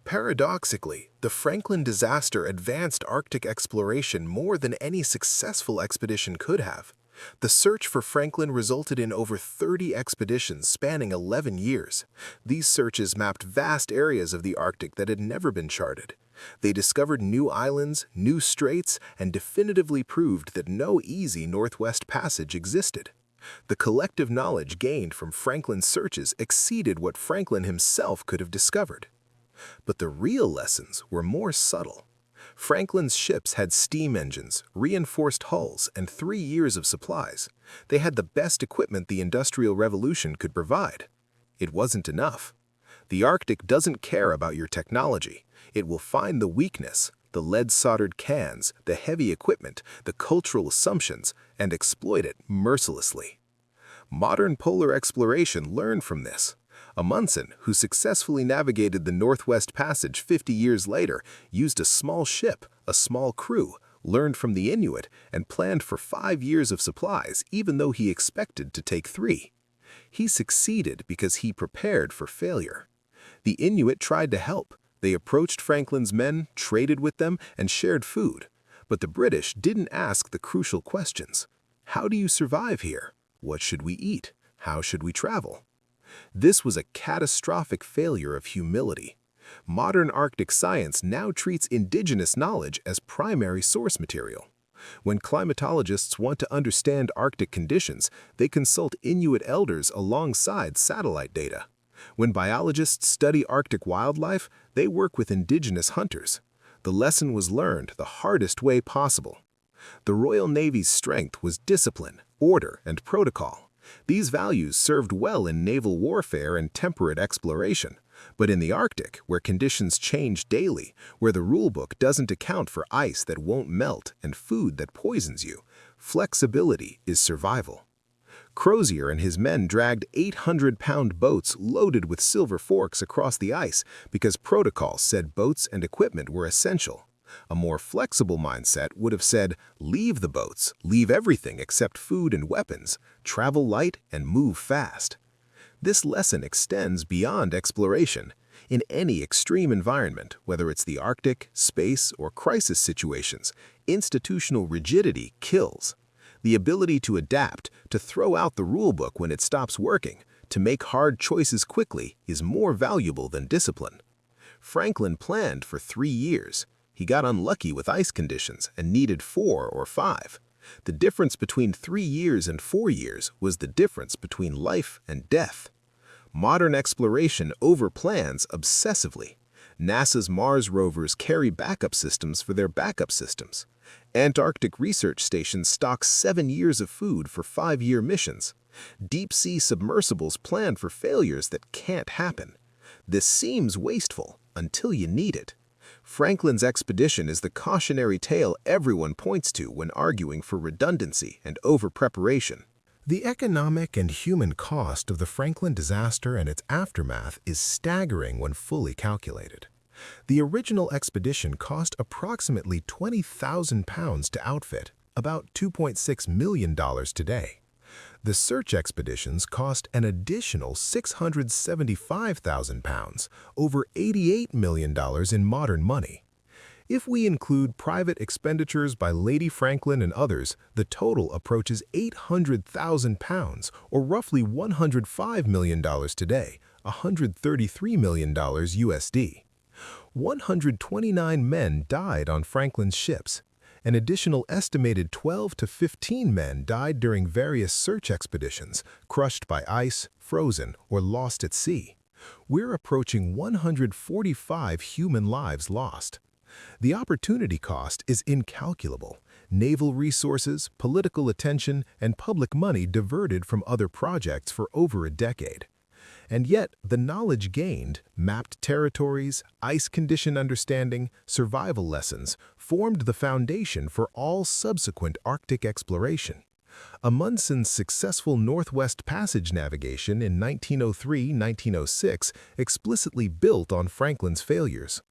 Paradoxically, the Franklin disaster advanced Arctic exploration more than any successful expedition could have. The search for Franklin resulted in over 30 expeditions spanning 11 years. These searches mapped vast areas of the Arctic that had never been charted. They discovered new islands, new straits, and definitively proved that no easy Northwest Passage existed. The collective knowledge gained from Franklin's searches exceeded what Franklin himself could have discovered. But the real lessons were more subtle. Franklin's ships had steam engines, reinforced hulls, and 3 years of supplies. They had the best equipment the Industrial Revolution could provide. It wasn't enough. The Arctic doesn't care about your technology. It will find the weakness, the lead-soldered cans, the heavy equipment, the cultural assumptions, and exploit it mercilessly. Modern polar exploration learned from this. Amundsen, who successfully navigated the Northwest Passage 50 years later, used a small ship, a small crew, learned from the Inuit, and planned for 5 years of supplies even though he expected to take 3. He succeeded because he prepared for failure. The Inuit tried to help. They approached Franklin's men, traded with them, and shared food. But the British didn't ask the crucial questions. How do you survive here? What should we eat? How should we travel? This was a catastrophic failure of humility. Modern Arctic science now treats indigenous knowledge as primary source material. When climatologists want to understand Arctic conditions, they consult Inuit elders alongside satellite data. When biologists study Arctic wildlife, they work with indigenous hunters. The lesson was learned the hardest way possible. The Royal Navy's strength was discipline, order, and protocol. These values served well in naval warfare and temperate exploration. But in the Arctic, where conditions change daily, where the rulebook doesn't account for ice that won't melt and food that poisons you, flexibility is survival. Crozier and his men dragged 800-pound boats loaded with silver forks across the ice because protocol said boats and equipment were essential. A more flexible mindset would have said, leave the boats, leave everything except food and weapons, travel light, and move fast. This lesson extends beyond exploration. In any extreme environment, whether it's the Arctic, space, or crisis situations, institutional rigidity kills. The ability to adapt, to throw out the rulebook when it stops working, to make hard choices quickly is more valuable than discipline. Franklin planned for 3 years. He got unlucky with ice conditions and needed 4 or 5. The difference between 3 years and 4 years was the difference between life and death. Modern exploration overplans obsessively. NASA's Mars rovers carry backup systems for their backup systems. Antarctic research stations stock 7 years of food for 5-year missions. Deep-sea submersibles plan for failures that can't happen. This seems wasteful until you need it. Franklin's expedition is the cautionary tale everyone points to when arguing for redundancy and over-preparation. The economic and human cost of the Franklin disaster and its aftermath is staggering when fully calculated. The original expedition cost approximately £20,000 to outfit, about $2.6 million today. The search expeditions cost an additional £675,000, over $88 million in modern money. If we include private expenditures by Lady Franklin and others, the total approaches £800,000, or roughly $105 million today, $133 million USD. 129 men died on Franklin's ships. An additional estimated 12 to 15 men died during various search expeditions, crushed by ice, frozen, or lost at sea. We're approaching 145 human lives lost. The opportunity cost is incalculable. Naval resources, political attention, and public money diverted from other projects for over a decade. And yet, the knowledge gained, mapped territories, ice condition understanding, survival lessons, formed the foundation for all subsequent Arctic exploration. Amundsen's successful Northwest Passage navigation in 1903-1906 explicitly built on Franklin's failures.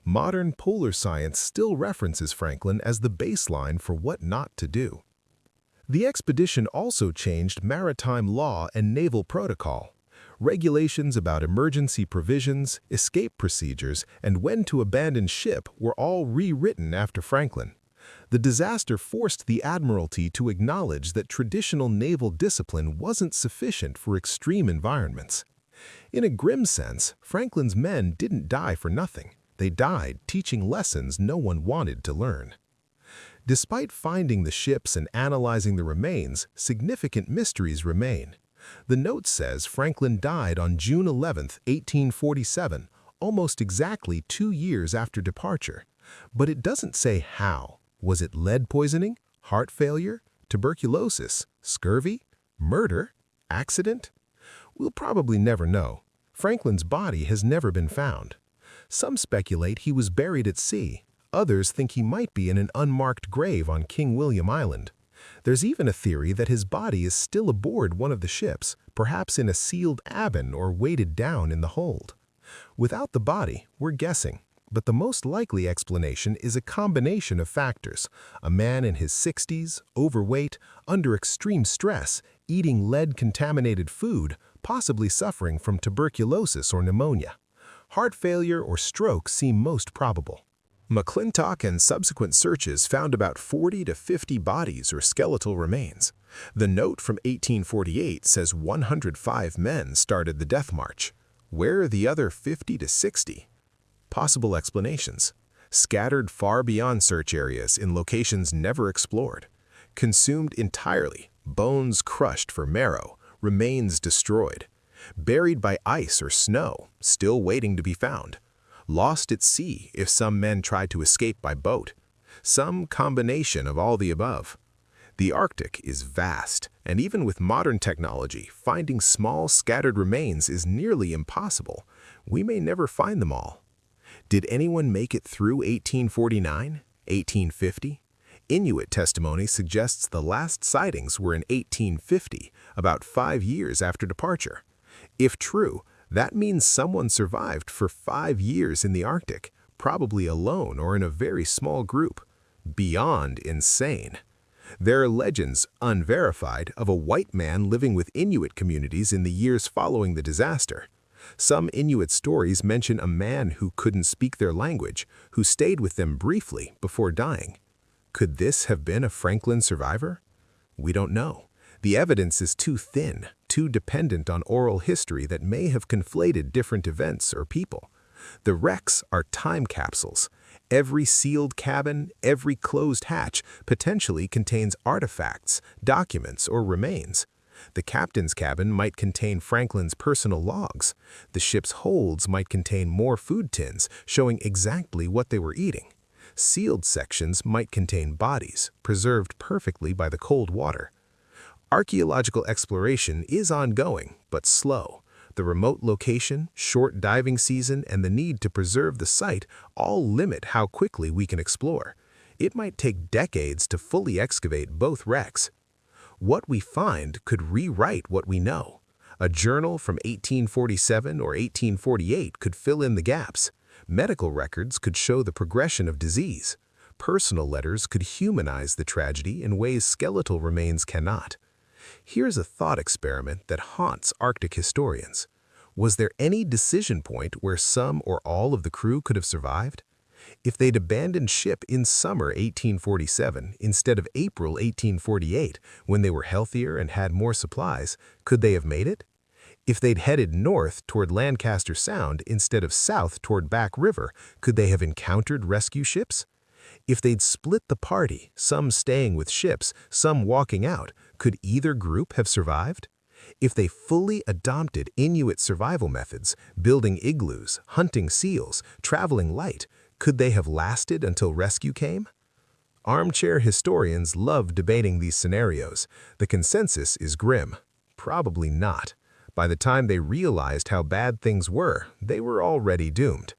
Modern polar science still references Franklin as the baseline for what not to do. The expedition also changed maritime law and naval protocol. Regulations about emergency provisions, escape procedures, and when to abandon ship were all rewritten after Franklin. The disaster forced the Admiralty to acknowledge that traditional naval discipline wasn't sufficient for extreme environments. In a grim sense, Franklin's men didn't die for nothing. They died teaching lessons no one wanted to learn. Despite finding the ships and analyzing the remains, significant mysteries remain. The note says Franklin died on June 11, 1847, almost exactly 2 years after departure. But it doesn't say how. Was it lead poisoning, heart failure, tuberculosis, scurvy, murder, accident? We'll probably never know. Franklin's body has never been found. Some speculate he was buried at sea. Others think he might be in an unmarked grave on King William Island. There's even a theory that his body is still aboard one of the ships, perhaps in a sealed cabin or weighted down in the hold. Without the body, we're guessing, but the most likely explanation is a combination of factors. A man in his 60s, overweight, under extreme stress, eating lead-contaminated food, possibly suffering from tuberculosis or pneumonia. Heart failure or stroke seem most probable. McClintock and subsequent searches found about 40 to 50 bodies or skeletal remains. The note from 1848 says 105 men started the death march. Where are the other 50 to 60? Possible explanations: scattered far beyond search areas in locations never explored, consumed entirely, bones crushed for marrow, remains destroyed, buried by ice or snow, still waiting to be found, lost at sea if some men tried to escape by boat, some combination of all the above. The Arctic is vast, and even with modern technology, finding small scattered remains is nearly impossible. We may never find them all. Did anyone make it through 1849, 1850? Inuit testimony suggests the last sightings were in 1850, about 5 years after departure. If true, that means someone survived for 5 years in the Arctic, probably alone or in a very small group. Beyond insane. There are legends, unverified, of a white man living with Inuit communities in the years following the disaster. Some Inuit stories mention a man who couldn't speak their language, who stayed with them briefly before dying. Could this have been a Franklin survivor? We don't know. The evidence is too thin, too dependent on oral history that may have conflated different events or people. The wrecks are time capsules. Every sealed cabin, every closed hatch potentially contains artifacts, documents, or remains. The captain's cabin might contain Franklin's personal logs. The ship's holds might contain more food tins showing exactly what they were eating. Sealed sections might contain bodies, preserved perfectly by the cold water. Archaeological exploration is ongoing, but slow. The remote location, short diving season, and the need to preserve the site all limit how quickly we can explore. It might take decades to fully excavate both wrecks. What we find could rewrite what we know. A journal from 1847 or 1848 could fill in the gaps. Medical records could show the progression of disease. Personal letters could humanize the tragedy in ways skeletal remains cannot. Here's a thought experiment that haunts Arctic historians. Was there any decision point where some or all of the crew could have survived? If they'd abandoned ship in summer 1847 instead of April 1848, when they were healthier and had more supplies, could they have made it? If they'd headed north toward Lancaster Sound instead of south toward Back River, could they have encountered rescue ships? If they'd split the party, some staying with ships, some walking out, could either group have survived? If they fully adopted Inuit survival methods, building igloos, hunting seals, traveling light, could they have lasted until rescue came? Armchair historians love debating these scenarios. The consensus is grim. Probably not. By the time they realized how bad things were, they were already doomed.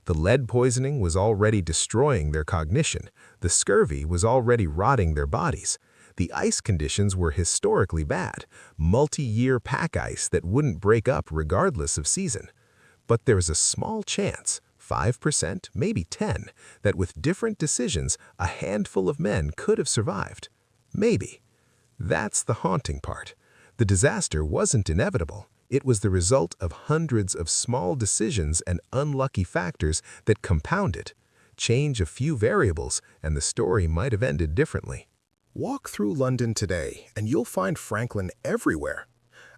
The lead poisoning was already destroying their cognition. The scurvy was already rotting their bodies. The ice conditions were historically bad, multi-year pack ice that wouldn't break up regardless of season. But there's a small chance, 5%, maybe 10%, that with different decisions, a handful of men could have survived. Maybe. That's the haunting part. The disaster wasn't inevitable. It was the result of hundreds of small decisions and unlucky factors that compounded. Change a few variables, and the story might have ended differently. Walk through London today, and you'll find Franklin everywhere.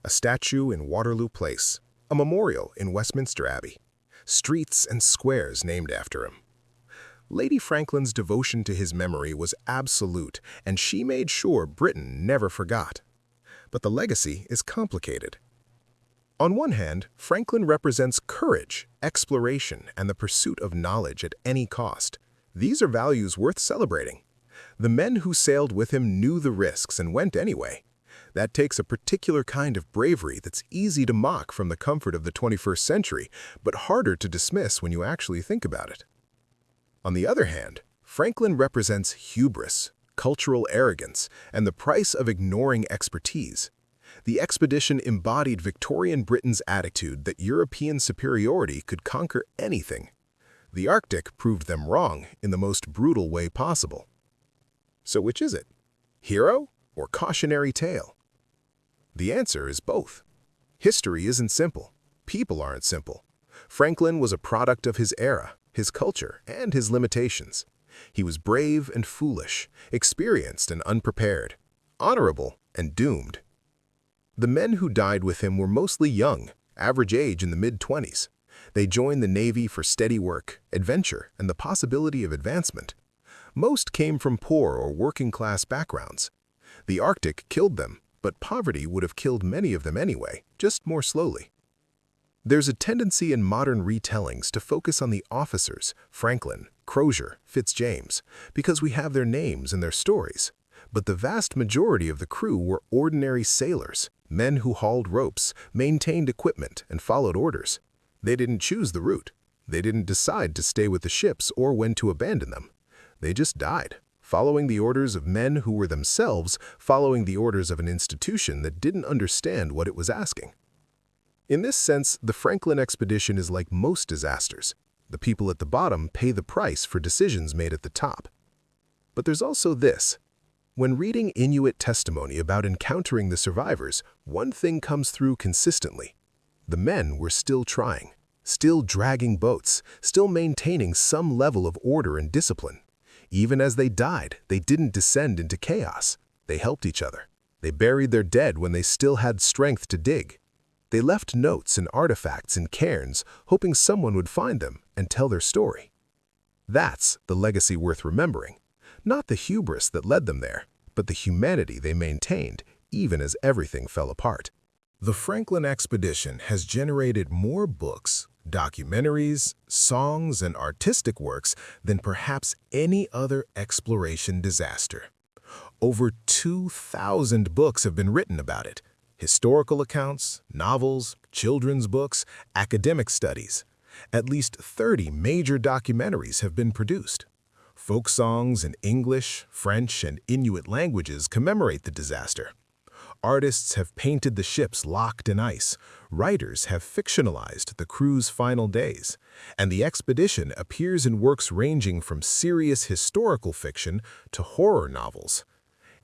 A statue in Waterloo Place, a memorial in Westminster Abbey, streets and squares named after him. Lady Franklin's devotion to his memory was absolute, and she made sure Britain never forgot. But the legacy is complicated. On one hand, Franklin represents courage, exploration, and the pursuit of knowledge at any cost. These are values worth celebrating. The men who sailed with him knew the risks and went anyway. That takes a particular kind of bravery that's easy to mock from the comfort of the 21st century, but harder to dismiss when you actually think about it. On the other hand, Franklin represents hubris, cultural arrogance, and the price of ignoring expertise. The expedition embodied Victorian Britain's attitude that European superiority could conquer anything. The Arctic proved them wrong in the most brutal way possible. So which is it? Hero or cautionary tale? The answer is both. History isn't simple. People aren't simple. Franklin was a product of his era, his culture, and his limitations. He was brave and foolish, experienced and unprepared, honorable and doomed. The men who died with him were mostly young, average age in the mid-20s. They joined the Navy for steady work, adventure, and the possibility of advancement. Most came from poor or working-class backgrounds. The Arctic killed them, but poverty would have killed many of them anyway, just more slowly. There's a tendency in modern retellings to focus on the officers, Franklin, Crozier, Fitzjames, because we have their names and their stories. But the vast majority of the crew were ordinary sailors, men who hauled ropes, maintained equipment, and followed orders. They didn't choose the route. They didn't decide to stay with the ships or when to abandon them. They just died, following the orders of men who were themselves following the orders of an institution that didn't understand what it was asking. In this sense, the Franklin expedition is like most disasters. The people at the bottom pay the price for decisions made at the top. But there's also this. When reading Inuit testimony about encountering the survivors, one thing comes through consistently. The men were still trying, still dragging boats, still maintaining some level of order and discipline. Even as they died, they didn't descend into chaos. They helped each other. They buried their dead when they still had strength to dig. They left notes and artifacts in cairns, hoping someone would find them and tell their story. That's the legacy worth remembering. Not the hubris that led them there, but the humanity they maintained, even as everything fell apart. The Franklin expedition has generated more books, documentaries, songs, and artistic works than perhaps any other exploration disaster. Over 2,000 books have been written about it. Historical accounts, novels, children's books, academic studies. At least 30 major documentaries have been produced. Folk songs in English, French, and Inuit languages commemorate the disaster. Artists have painted the ships locked in ice. Writers have fictionalized the crew's final days. And the expedition appears in works ranging from serious historical fiction to horror novels.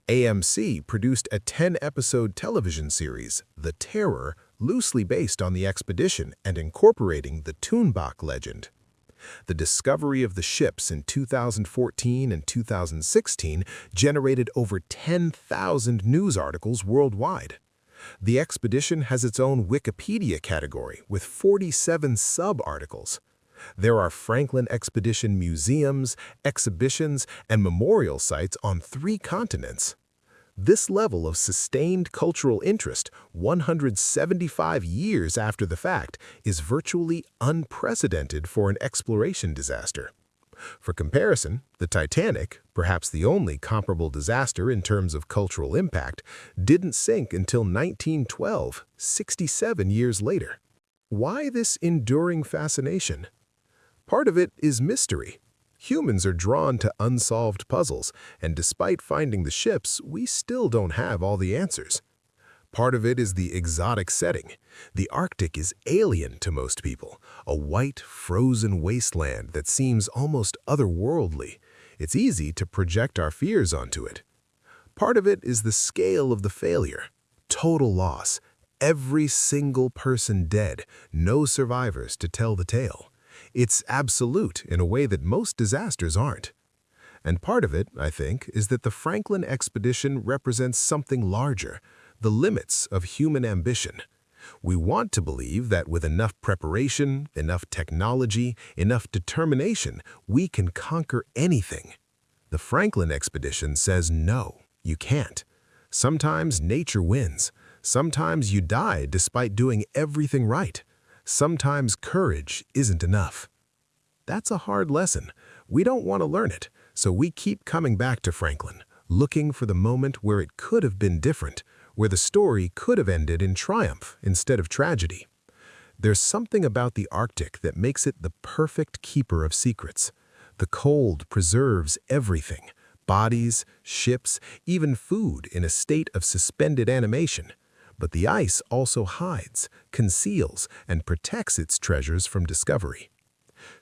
AMC produced a 10-episode television series, The Terror, loosely based on the expedition and incorporating the Toonbach legend. The discovery of the ships in 2014 and 2016 generated over 10,000 news articles worldwide. The expedition has its own Wikipedia category with 47 sub-articles. There are Franklin Expedition museums, exhibitions, and memorial sites on 3 continents. This level of sustained cultural interest, 175 years after the fact, is virtually unprecedented for an exploration disaster. For comparison, the Titanic, perhaps the only comparable disaster in terms of cultural impact, didn't sink until 1912, 67 years later. Why this enduring fascination? Part of it is mystery. Humans are drawn to unsolved puzzles, and despite finding the ships, we still don't have all the answers. Part of it is the exotic setting. The Arctic is alien to most people, a white, frozen wasteland that seems almost otherworldly. It's easy to project our fears onto it. Part of it is the scale of the failure. Total loss. Every single person dead, no survivors to tell the tale. It's absolute in a way that most disasters aren't. And part of it, I think, is that the Franklin expedition represents something larger, the limits of human ambition. We want to believe that with enough preparation, enough technology, enough determination, we can conquer anything. The Franklin expedition says no, you can't. Sometimes nature wins. Sometimes you die despite doing everything right. Sometimes courage isn't enough. That's a hard lesson. We don't want to learn it, so we keep coming back to Franklin, looking for the moment where it could have been different, where the story could have ended in triumph instead of tragedy. There's something about the Arctic that makes it the perfect keeper of secrets. The cold preserves everything, bodies, ships, even food in a state of suspended animation. But the ice also hides, conceals, and protects its treasures from discovery.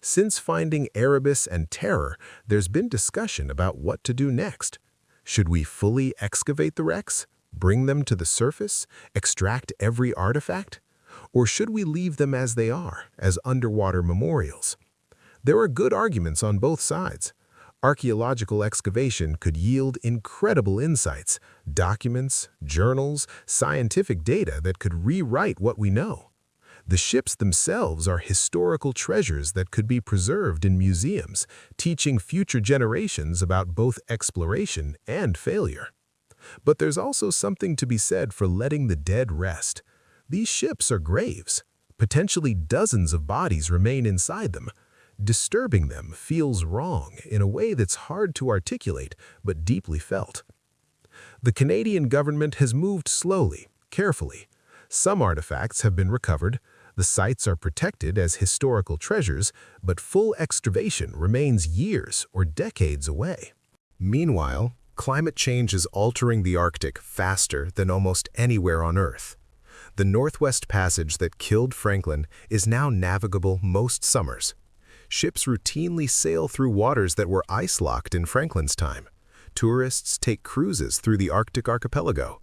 Since finding Erebus and Terror, there's been discussion about what to do next. Should we fully excavate the wrecks, bring them to the surface, extract every artifact? Or should we leave them as they are, as underwater memorials? There are good arguments on both sides. Archaeological excavation could yield incredible insights, documents, journals, scientific data that could rewrite what we know. The ships themselves are historical treasures that could be preserved in museums, teaching future generations about both exploration and failure. But there's also something to be said for letting the dead rest. These ships are graves. Potentially dozens of bodies remain inside them. Disturbing them feels wrong in a way that's hard to articulate but deeply felt. The Canadian government has moved slowly, carefully. Some artifacts have been recovered. The sites are protected as historical treasures, but full excavation remains years or decades away. Meanwhile, climate change is altering the Arctic faster than almost anywhere on Earth. The Northwest Passage that killed Franklin is now navigable most summers. Ships routinely sail through waters that were ice-locked in Franklin's time. Tourists take cruises through the Arctic archipelago.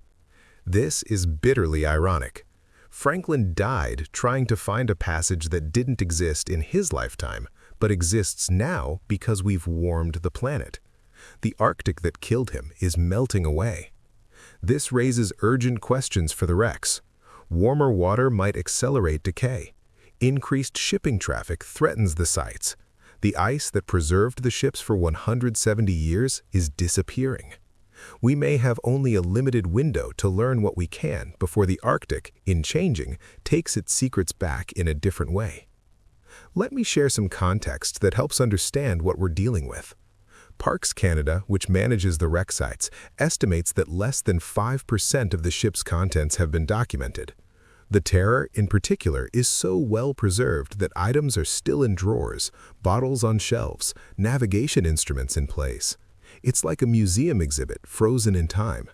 This is bitterly ironic. Franklin died trying to find a passage that didn't exist in his lifetime, but exists now because we've warmed the planet. The Arctic that killed him is melting away. This raises urgent questions for the wrecks. Warmer water might accelerate decay. Increased shipping traffic threatens the sites. The ice that preserved the ships for 170 years is disappearing. We may have only a limited window to learn what we can before the Arctic, in changing, takes its secrets back in a different way. Let me share some context that helps understand what we're dealing with. Parks Canada, which manages the wreck sites, estimates that less than 5% of the ship's contents have been documented. The Terror, in particular, is so well preserved that items are still in drawers, bottles on shelves, navigation instruments in place. It's like a museum exhibit frozen in time.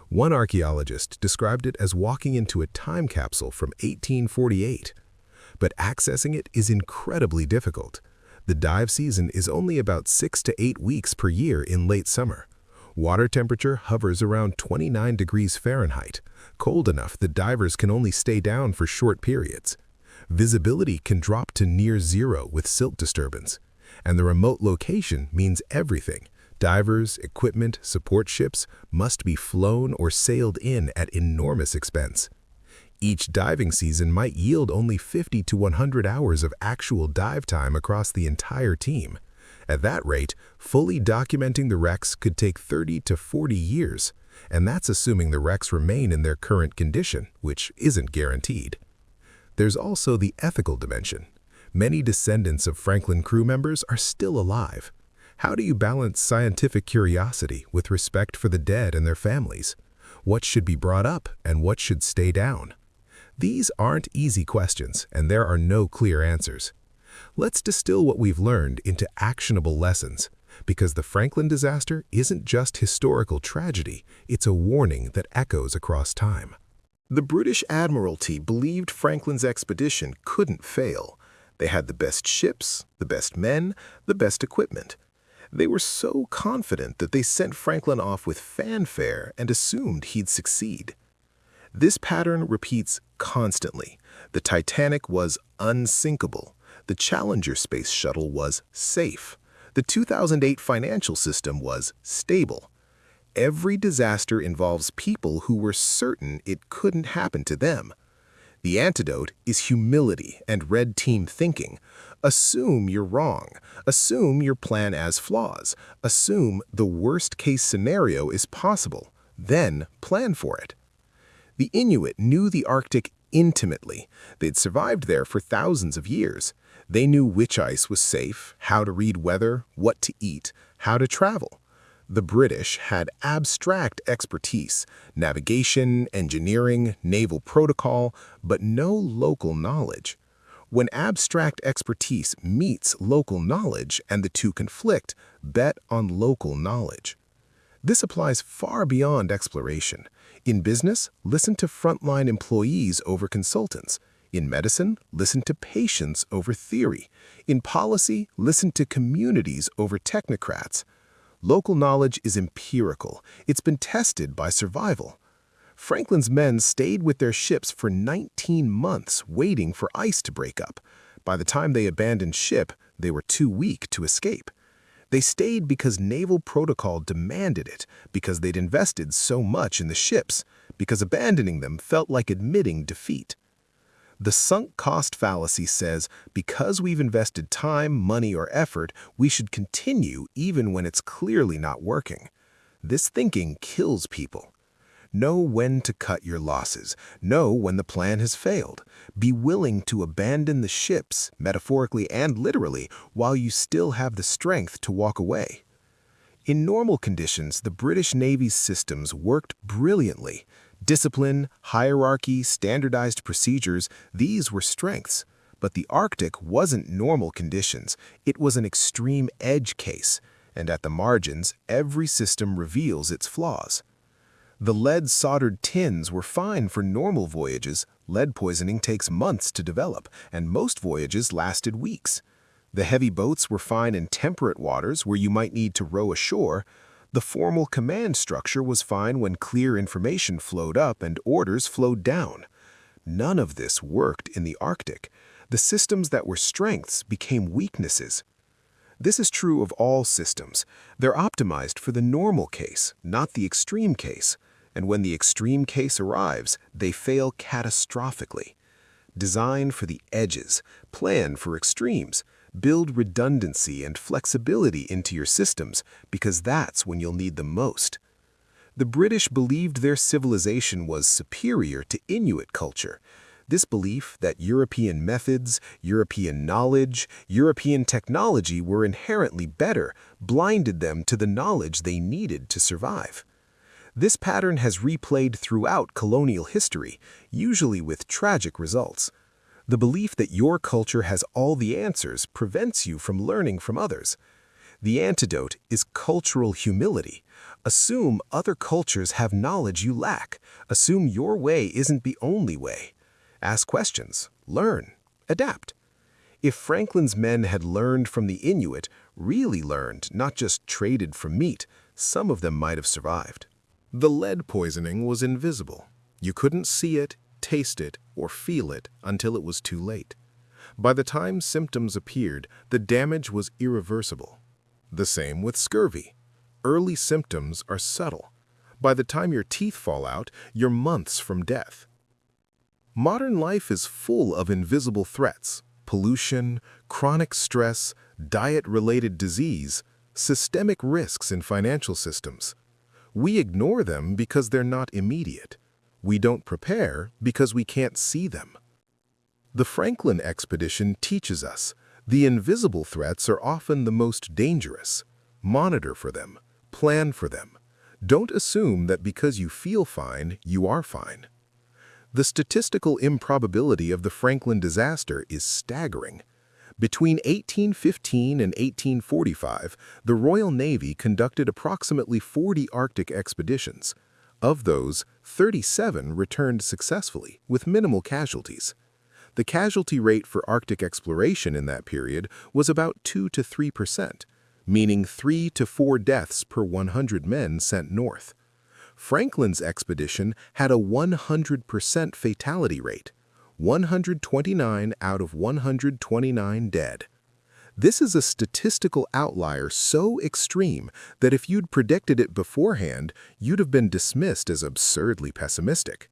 One archaeologist described it as walking into a time capsule from 1848. But accessing it is incredibly difficult. The dive season is only about 6 to 8 weeks per year in late summer. Water temperature hovers around 29 degrees Fahrenheit, cold enough that divers can only stay down for short periods. Visibility can drop to near zero with silt disturbance. And the remote location means everything. Divers, equipment, support ships must be flown or sailed in at enormous expense. Each diving season might yield only 50 to 100 hours of actual dive time across the entire team. At that rate, fully documenting the wrecks could take 30 to 40 years, and that's assuming the wrecks remain in their current condition, which isn't guaranteed. There's also the ethical dimension. Many descendants of Franklin crew members are still alive. How do you balance scientific curiosity with respect for the dead and their families? What should be brought up and what should stay down? These aren't easy questions, and there are no clear answers. Let's distill what we've learned into actionable lessons, because the Franklin disaster isn't just historical tragedy, it's a warning that echoes across time. The British Admiralty believed Franklin's expedition couldn't fail. They had the best ships, the best men, the best equipment. They were so confident that they sent Franklin off with fanfare and assumed he'd succeed. This pattern repeats constantly. The Titanic was unsinkable. The Challenger space shuttle was safe. The 2008 financial system was stable. Every disaster involves people who were certain it couldn't happen to them. The antidote is humility and red team thinking. Assume you're wrong. Assume your plan has flaws. Assume the worst-case scenario is possible. Then plan for it. The Inuit knew the Arctic intimately. They'd survived there for thousands of years. They knew which ice was safe, how to read weather, what to eat, how to travel. The British had abstract expertise, navigation, engineering, naval protocol, but no local knowledge. When abstract expertise meets local knowledge and the two conflict, bet on local knowledge. This applies far beyond exploration. In business, listen to frontline employees over consultants. In medicine, listen to patients over theory. In policy, listen to communities over technocrats. Local knowledge is empirical. It's been tested by survival. Franklin's men stayed with their ships for 19 months waiting for ice to break up. By the time they abandoned ship, they were too weak to escape. They stayed because naval protocol demanded it, because they'd invested so much in the ships, because abandoning them felt like admitting defeat. The sunk cost fallacy says, because we've invested time, money, or effort, we should continue even when it's clearly not working. This thinking kills people. Know when to cut your losses. Know when the plan has failed. Be willing to abandon the ships, metaphorically and literally, while you still have the strength to walk away. In normal conditions, the British Navy's systems worked brilliantly. Discipline, hierarchy, standardized procedures, these were strengths. But the Arctic wasn't normal conditions. It was an extreme edge case, and at the margins, every system reveals its flaws. The lead-soldered tins were fine for normal voyages. Lead poisoning takes months to develop, and most voyages lasted weeks. The heavy boats were fine in temperate waters where you might need to row ashore. The formal command structure was fine when clear information flowed up and orders flowed down. None of this worked in the Arctic. The systems that were strengths became weaknesses. This is true of all systems. They're optimized for the normal case, not the extreme case. And when the extreme case arrives, they fail catastrophically. Design for the edges, plan for extremes, build redundancy and flexibility into your systems because that's when you'll need them most. The British believed their civilization was superior to Inuit culture. This belief that European methods, European knowledge, European technology were inherently better blinded them to the knowledge they needed to survive. This pattern has replayed throughout colonial history, usually with tragic results. The belief that your culture has all the answers prevents you from learning from others. The antidote is cultural humility. Assume other cultures have knowledge you lack. Assume your way isn't the only way. Ask questions, learn, adapt. If Franklin's men had learned from the Inuit, really learned, not just traded for meat, some of them might have survived. The lead poisoning was invisible. You couldn't see it, taste it, or feel it until it was too late. By the time symptoms appeared, the damage was irreversible. The same with scurvy. Early symptoms are subtle. By the time your teeth fall out, you're months from death. Modern life is full of invisible threats: pollution, chronic stress, diet-related disease, systemic risks in financial systems. We ignore them because they're not immediate. We don't prepare because we can't see them. The Franklin expedition teaches us the invisible threats are often the most dangerous. Monitor for them. Plan for them. Don't assume that because you feel fine, you are fine. The statistical improbability of the Franklin disaster is staggering. Between 1815 and 1845, the Royal Navy conducted approximately 40 Arctic expeditions. Of those, 37 returned successfully, with minimal casualties. The casualty rate for Arctic exploration in that period was about 2 to 3%, meaning 3 to 4 deaths per 100 men sent north. Franklin's expedition had a 100% fatality rate. 129 out of 129 dead. This is a statistical outlier so extreme that if you'd predicted it beforehand, you'd have been dismissed as absurdly pessimistic.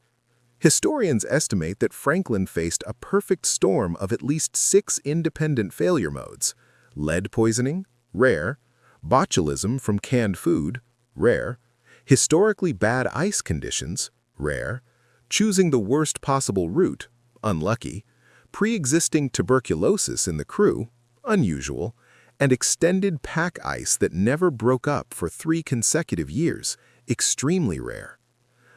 Historians estimate that Franklin faced a perfect storm of at least 6 independent failure modes: lead poisoning, rare; botulism from canned food, rare; historically bad ice conditions, rare; choosing the worst possible route, unlucky; pre-existing tuberculosis in the crew, unusual; and extended pack ice that never broke up for 3 consecutive years, extremely rare.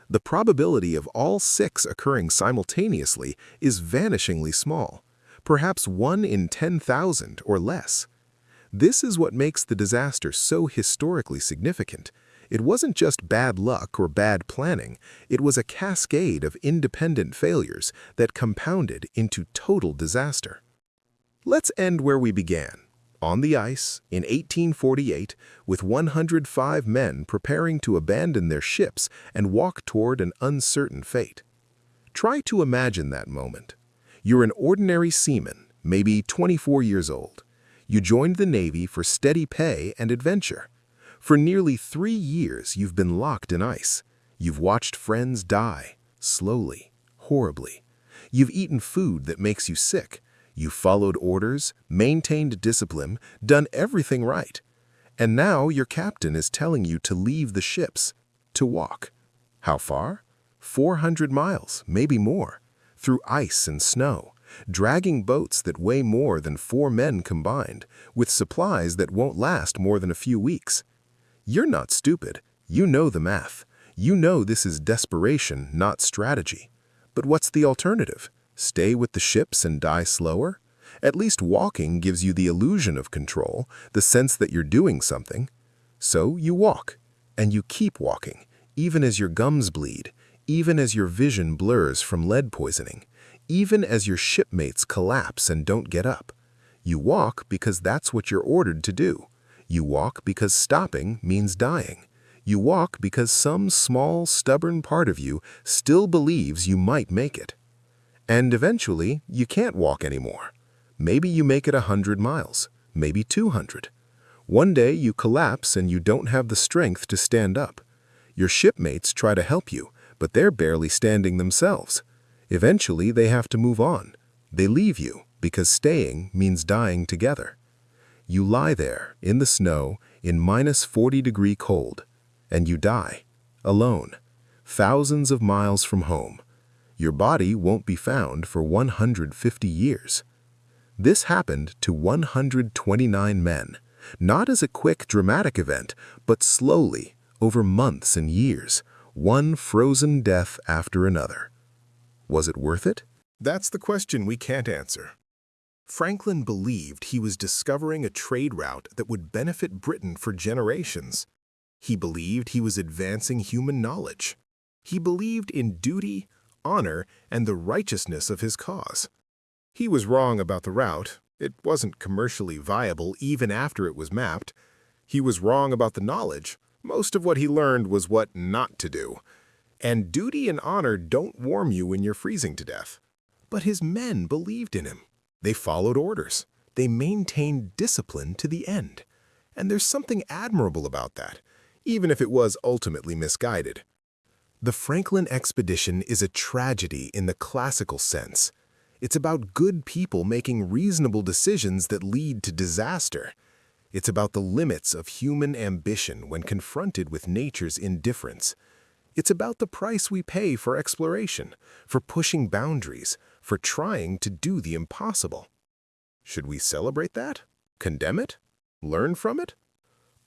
The probability of all 6 occurring simultaneously is vanishingly small, perhaps 1 in 10,000 or less. This is what makes the disaster so historically significant. It wasn't just bad luck or bad planning, it was a cascade of independent failures that compounded into total disaster. Let's end where we began, on the ice in 1848, with 105 men preparing to abandon their ships and walk toward an uncertain fate. Try to imagine that moment. You're an ordinary seaman, maybe 24 years old. You joined the Navy for steady pay and adventure. For nearly 3 years, you've been locked in ice. You've watched friends die, slowly, horribly. You've eaten food that makes you sick. You've followed orders, maintained discipline, done everything right. And now your captain is telling you to leave the ships, to walk. How far? 400 miles, maybe more, through ice and snow, dragging boats that weigh more than 4 men combined, with supplies that won't last more than a few weeks. You're not stupid. You know the math. You know this is desperation, not strategy. But what's the alternative? Stay with the ships and die slower? At least walking gives you the illusion of control, the sense that you're doing something. So you walk, and you keep walking, even as your gums bleed, even as your vision blurs from lead poisoning, even as your shipmates collapse and don't get up. You walk because that's what you're ordered to do. You walk because stopping means dying. You walk because some small, stubborn part of you still believes you might make it. And eventually, you can't walk anymore. Maybe you make it 100 miles, maybe 200. One day you collapse and you don't have the strength to stand up. Your shipmates try to help you, but they're barely standing themselves. Eventually, they have to move on. They leave you because staying means dying together. You lie there, in the snow, in -40-degree cold, and you die, alone, thousands of miles from home. Your body won't be found for 150 years. This happened to 129 men, not as a quick, dramatic event, but slowly, over months and years, one frozen death after another. Was it worth it? That's the question we can't answer. Franklin believed he was discovering a trade route that would benefit Britain for generations. He believed he was advancing human knowledge. He believed in duty, honor, and the righteousness of his cause. He was wrong about the route. It wasn't commercially viable even after it was mapped. He was wrong about the knowledge. Most of what he learned was what not to do. And duty and honor don't warm you when you're freezing to death. But his men believed in him. They followed orders. They maintained discipline to the end. And there's something admirable about that, even if it was ultimately misguided. The Franklin expedition is a tragedy in the classical sense. It's about good people making reasonable decisions that lead to disaster. It's about the limits of human ambition when confronted with nature's indifference. It's about the price we pay for exploration, for pushing boundaries, for trying to do the impossible. Should we celebrate that? Condemn it? Learn from it?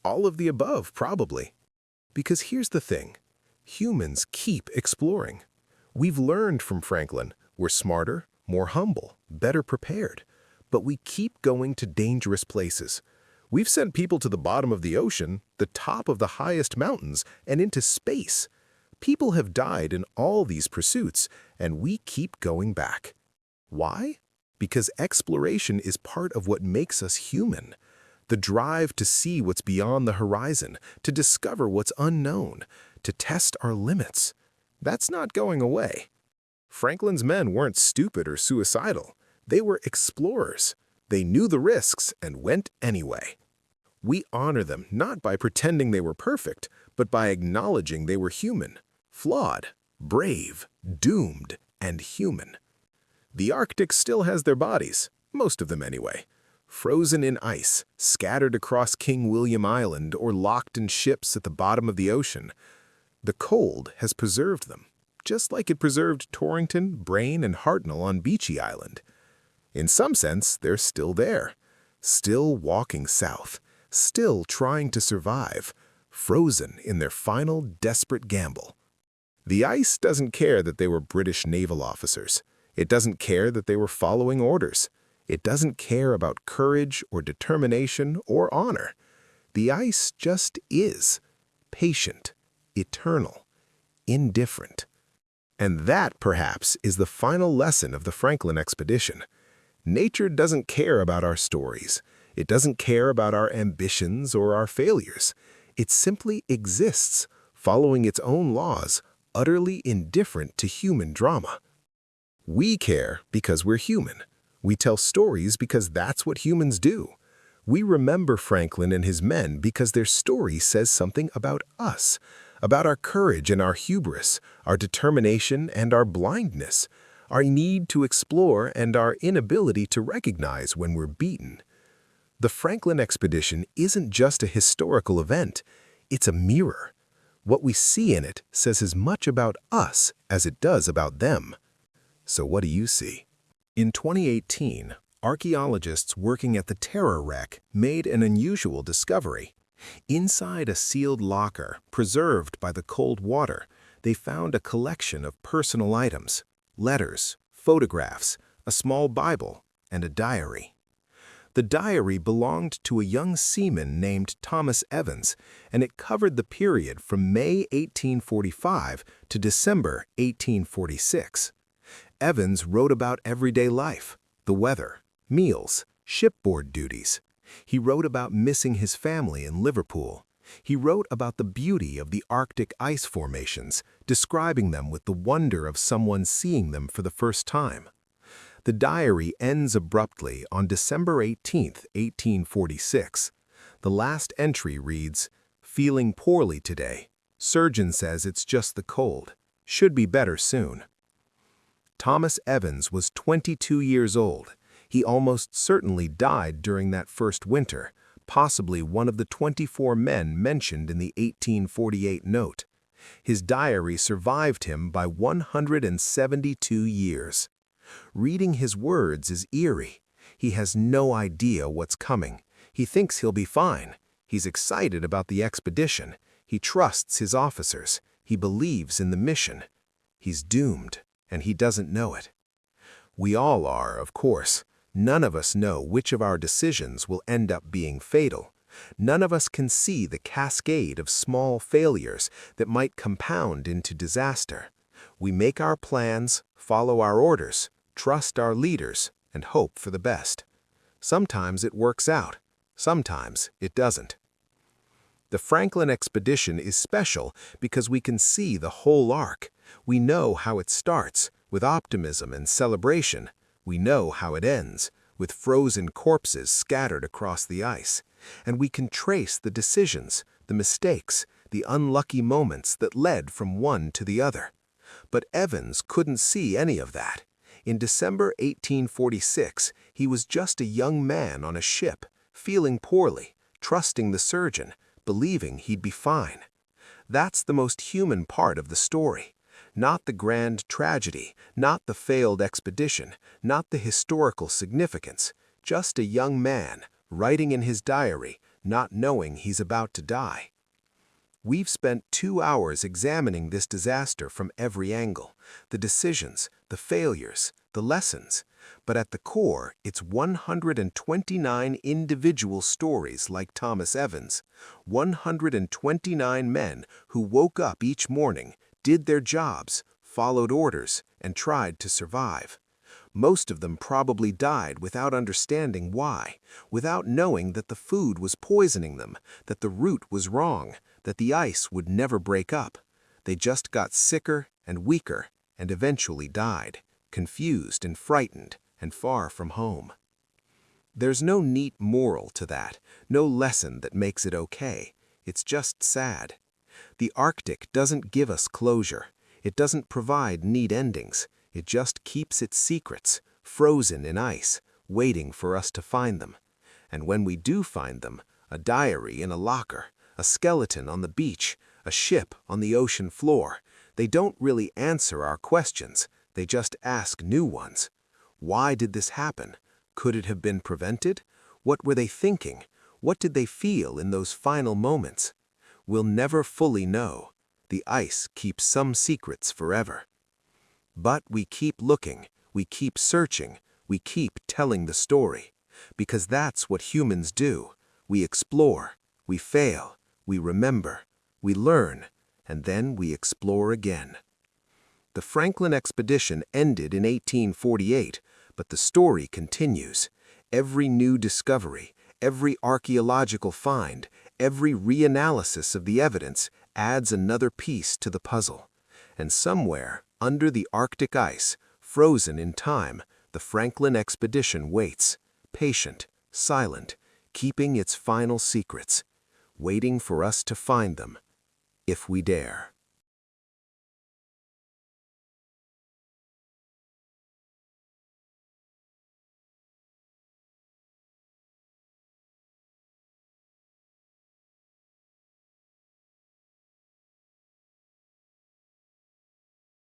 All of the above, probably. Because here's the thing. Humans keep exploring. We've learned from Franklin. We're smarter, more humble, better prepared. But we keep going to dangerous places. We've sent people to the bottom of the ocean, the top of the highest mountains, and into space. People have died in all these pursuits, and we keep going back. Why? Because exploration is part of what makes us human. The drive to see what's beyond the horizon, to discover what's unknown, to test our limits. That's not going away. Franklin's men weren't stupid or suicidal. They were explorers. They knew the risks and went anyway. We honor them not by pretending they were perfect, but by acknowledging they were human, flawed, brave, doomed, and human. The Arctic still has their bodies, most of them anyway, frozen in ice, scattered across King William Island or locked in ships at the bottom of the ocean. The cold has preserved them, just like it preserved Torrington, Braine, and Hartnell on Beechy Island. In some sense, they're still there. still walking south, still trying to survive, frozen in their final desperate gamble. The ice doesn't care that they were British naval officers. It doesn't care that they were following orders. It doesn't care about courage or determination or honor. The ice just is, patient, eternal, indifferent. And that, perhaps, is the final lesson of the Franklin expedition. Nature doesn't care about our stories. It doesn't care about our ambitions or our failures. It simply exists, following its own laws, utterly indifferent to human drama. We care because we're human. We tell stories because that's what humans do. We remember Franklin and his men because their story says something about us, about our courage and our hubris, our determination and our blindness, our need to explore and our inability to recognize when we're beaten. The Franklin expedition isn't just a historical event, it's a mirror. What we see in it says as much about us as it does about them. So what do you see? In 2018, archaeologists working at the Terror wreck made an unusual discovery. Inside a sealed locker, preserved by the cold water, they found a collection of personal items, letters, photographs, a small Bible, and a diary. The diary belonged to a young seaman named Thomas Evans, and it covered the period from May 1845 to December 1846. Evans wrote about everyday life, the weather, meals, shipboard duties. He wrote about missing his family in Liverpool. He wrote about the beauty of the Arctic ice formations, describing them with the wonder of someone seeing them for the first time. The diary ends abruptly on December 18, 1846. The last entry reads, "Feeling poorly today. Surgeon says it's just the cold. Should be better soon." Thomas Evans was 22 years old. He almost certainly died during that first winter, possibly one of the 24 men mentioned in the 1848 note. His diary survived him by 172 years. Reading his words is eerie. He has no idea what's coming. He thinks he'll be fine. He's excited about the expedition. He trusts his officers. He believes in the mission. He's doomed, and he doesn't know it. We all are, of course. None of us know which of our decisions will end up being fatal. None of us can see the cascade of small failures that might compound into disaster. We make our plans, follow our orders, trust our leaders, and hope for the best. Sometimes it works out. Sometimes it doesn't. The Franklin expedition is special because we can see the whole arc. We know how it starts, with optimism and celebration. We know how it ends, with frozen corpses scattered across the ice. And we can trace the decisions, the mistakes, the unlucky moments that led from one to the other. But Evans couldn't see any of that. In December 1846, he was just a young man on a ship, feeling poorly, trusting the surgeon, believing he'd be fine. That's the most human part of the story. Not the grand tragedy, not the failed expedition, not the historical significance. Just a young man, writing in his diary, not knowing he's about to die. We've spent 2 hours examining this disaster from every angle, the decisions, the failures, the lessons. But at the core, it's 129 individual stories like Thomas Evans, 129 men who woke up each morning, did their jobs, followed orders, and tried to survive. Most of them probably died without understanding why, without knowing that the food was poisoning them, that the route was wrong, that the ice would never break up. They just got sicker and weaker and eventually died, confused and frightened and far from home. There's no neat moral to that, no lesson that makes it okay. It's just sad. The Arctic doesn't give us closure. It doesn't provide neat endings. It just keeps its secrets, frozen in ice, waiting for us to find them. And when we do find them, a diary in a locker, a skeleton on the beach, a ship on the ocean floor, they don't really answer our questions. They just ask new ones. Why did this happen? Could it have been prevented? What were they thinking? What did they feel in those final moments? We'll never fully know. The ice keeps some secrets forever. But we keep looking, we keep searching, we keep telling the story. Because that's what humans do. We explore, we fail, we remember, we learn, and then we explore again. The Franklin expedition ended in 1848, but the story continues. Every new discovery, every archaeological find, every reanalysis of the evidence adds another piece to the puzzle. And somewhere, under the Arctic ice, frozen in time, the Franklin expedition waits, patient, silent, keeping its final secrets, waiting for us to find them, if we dare.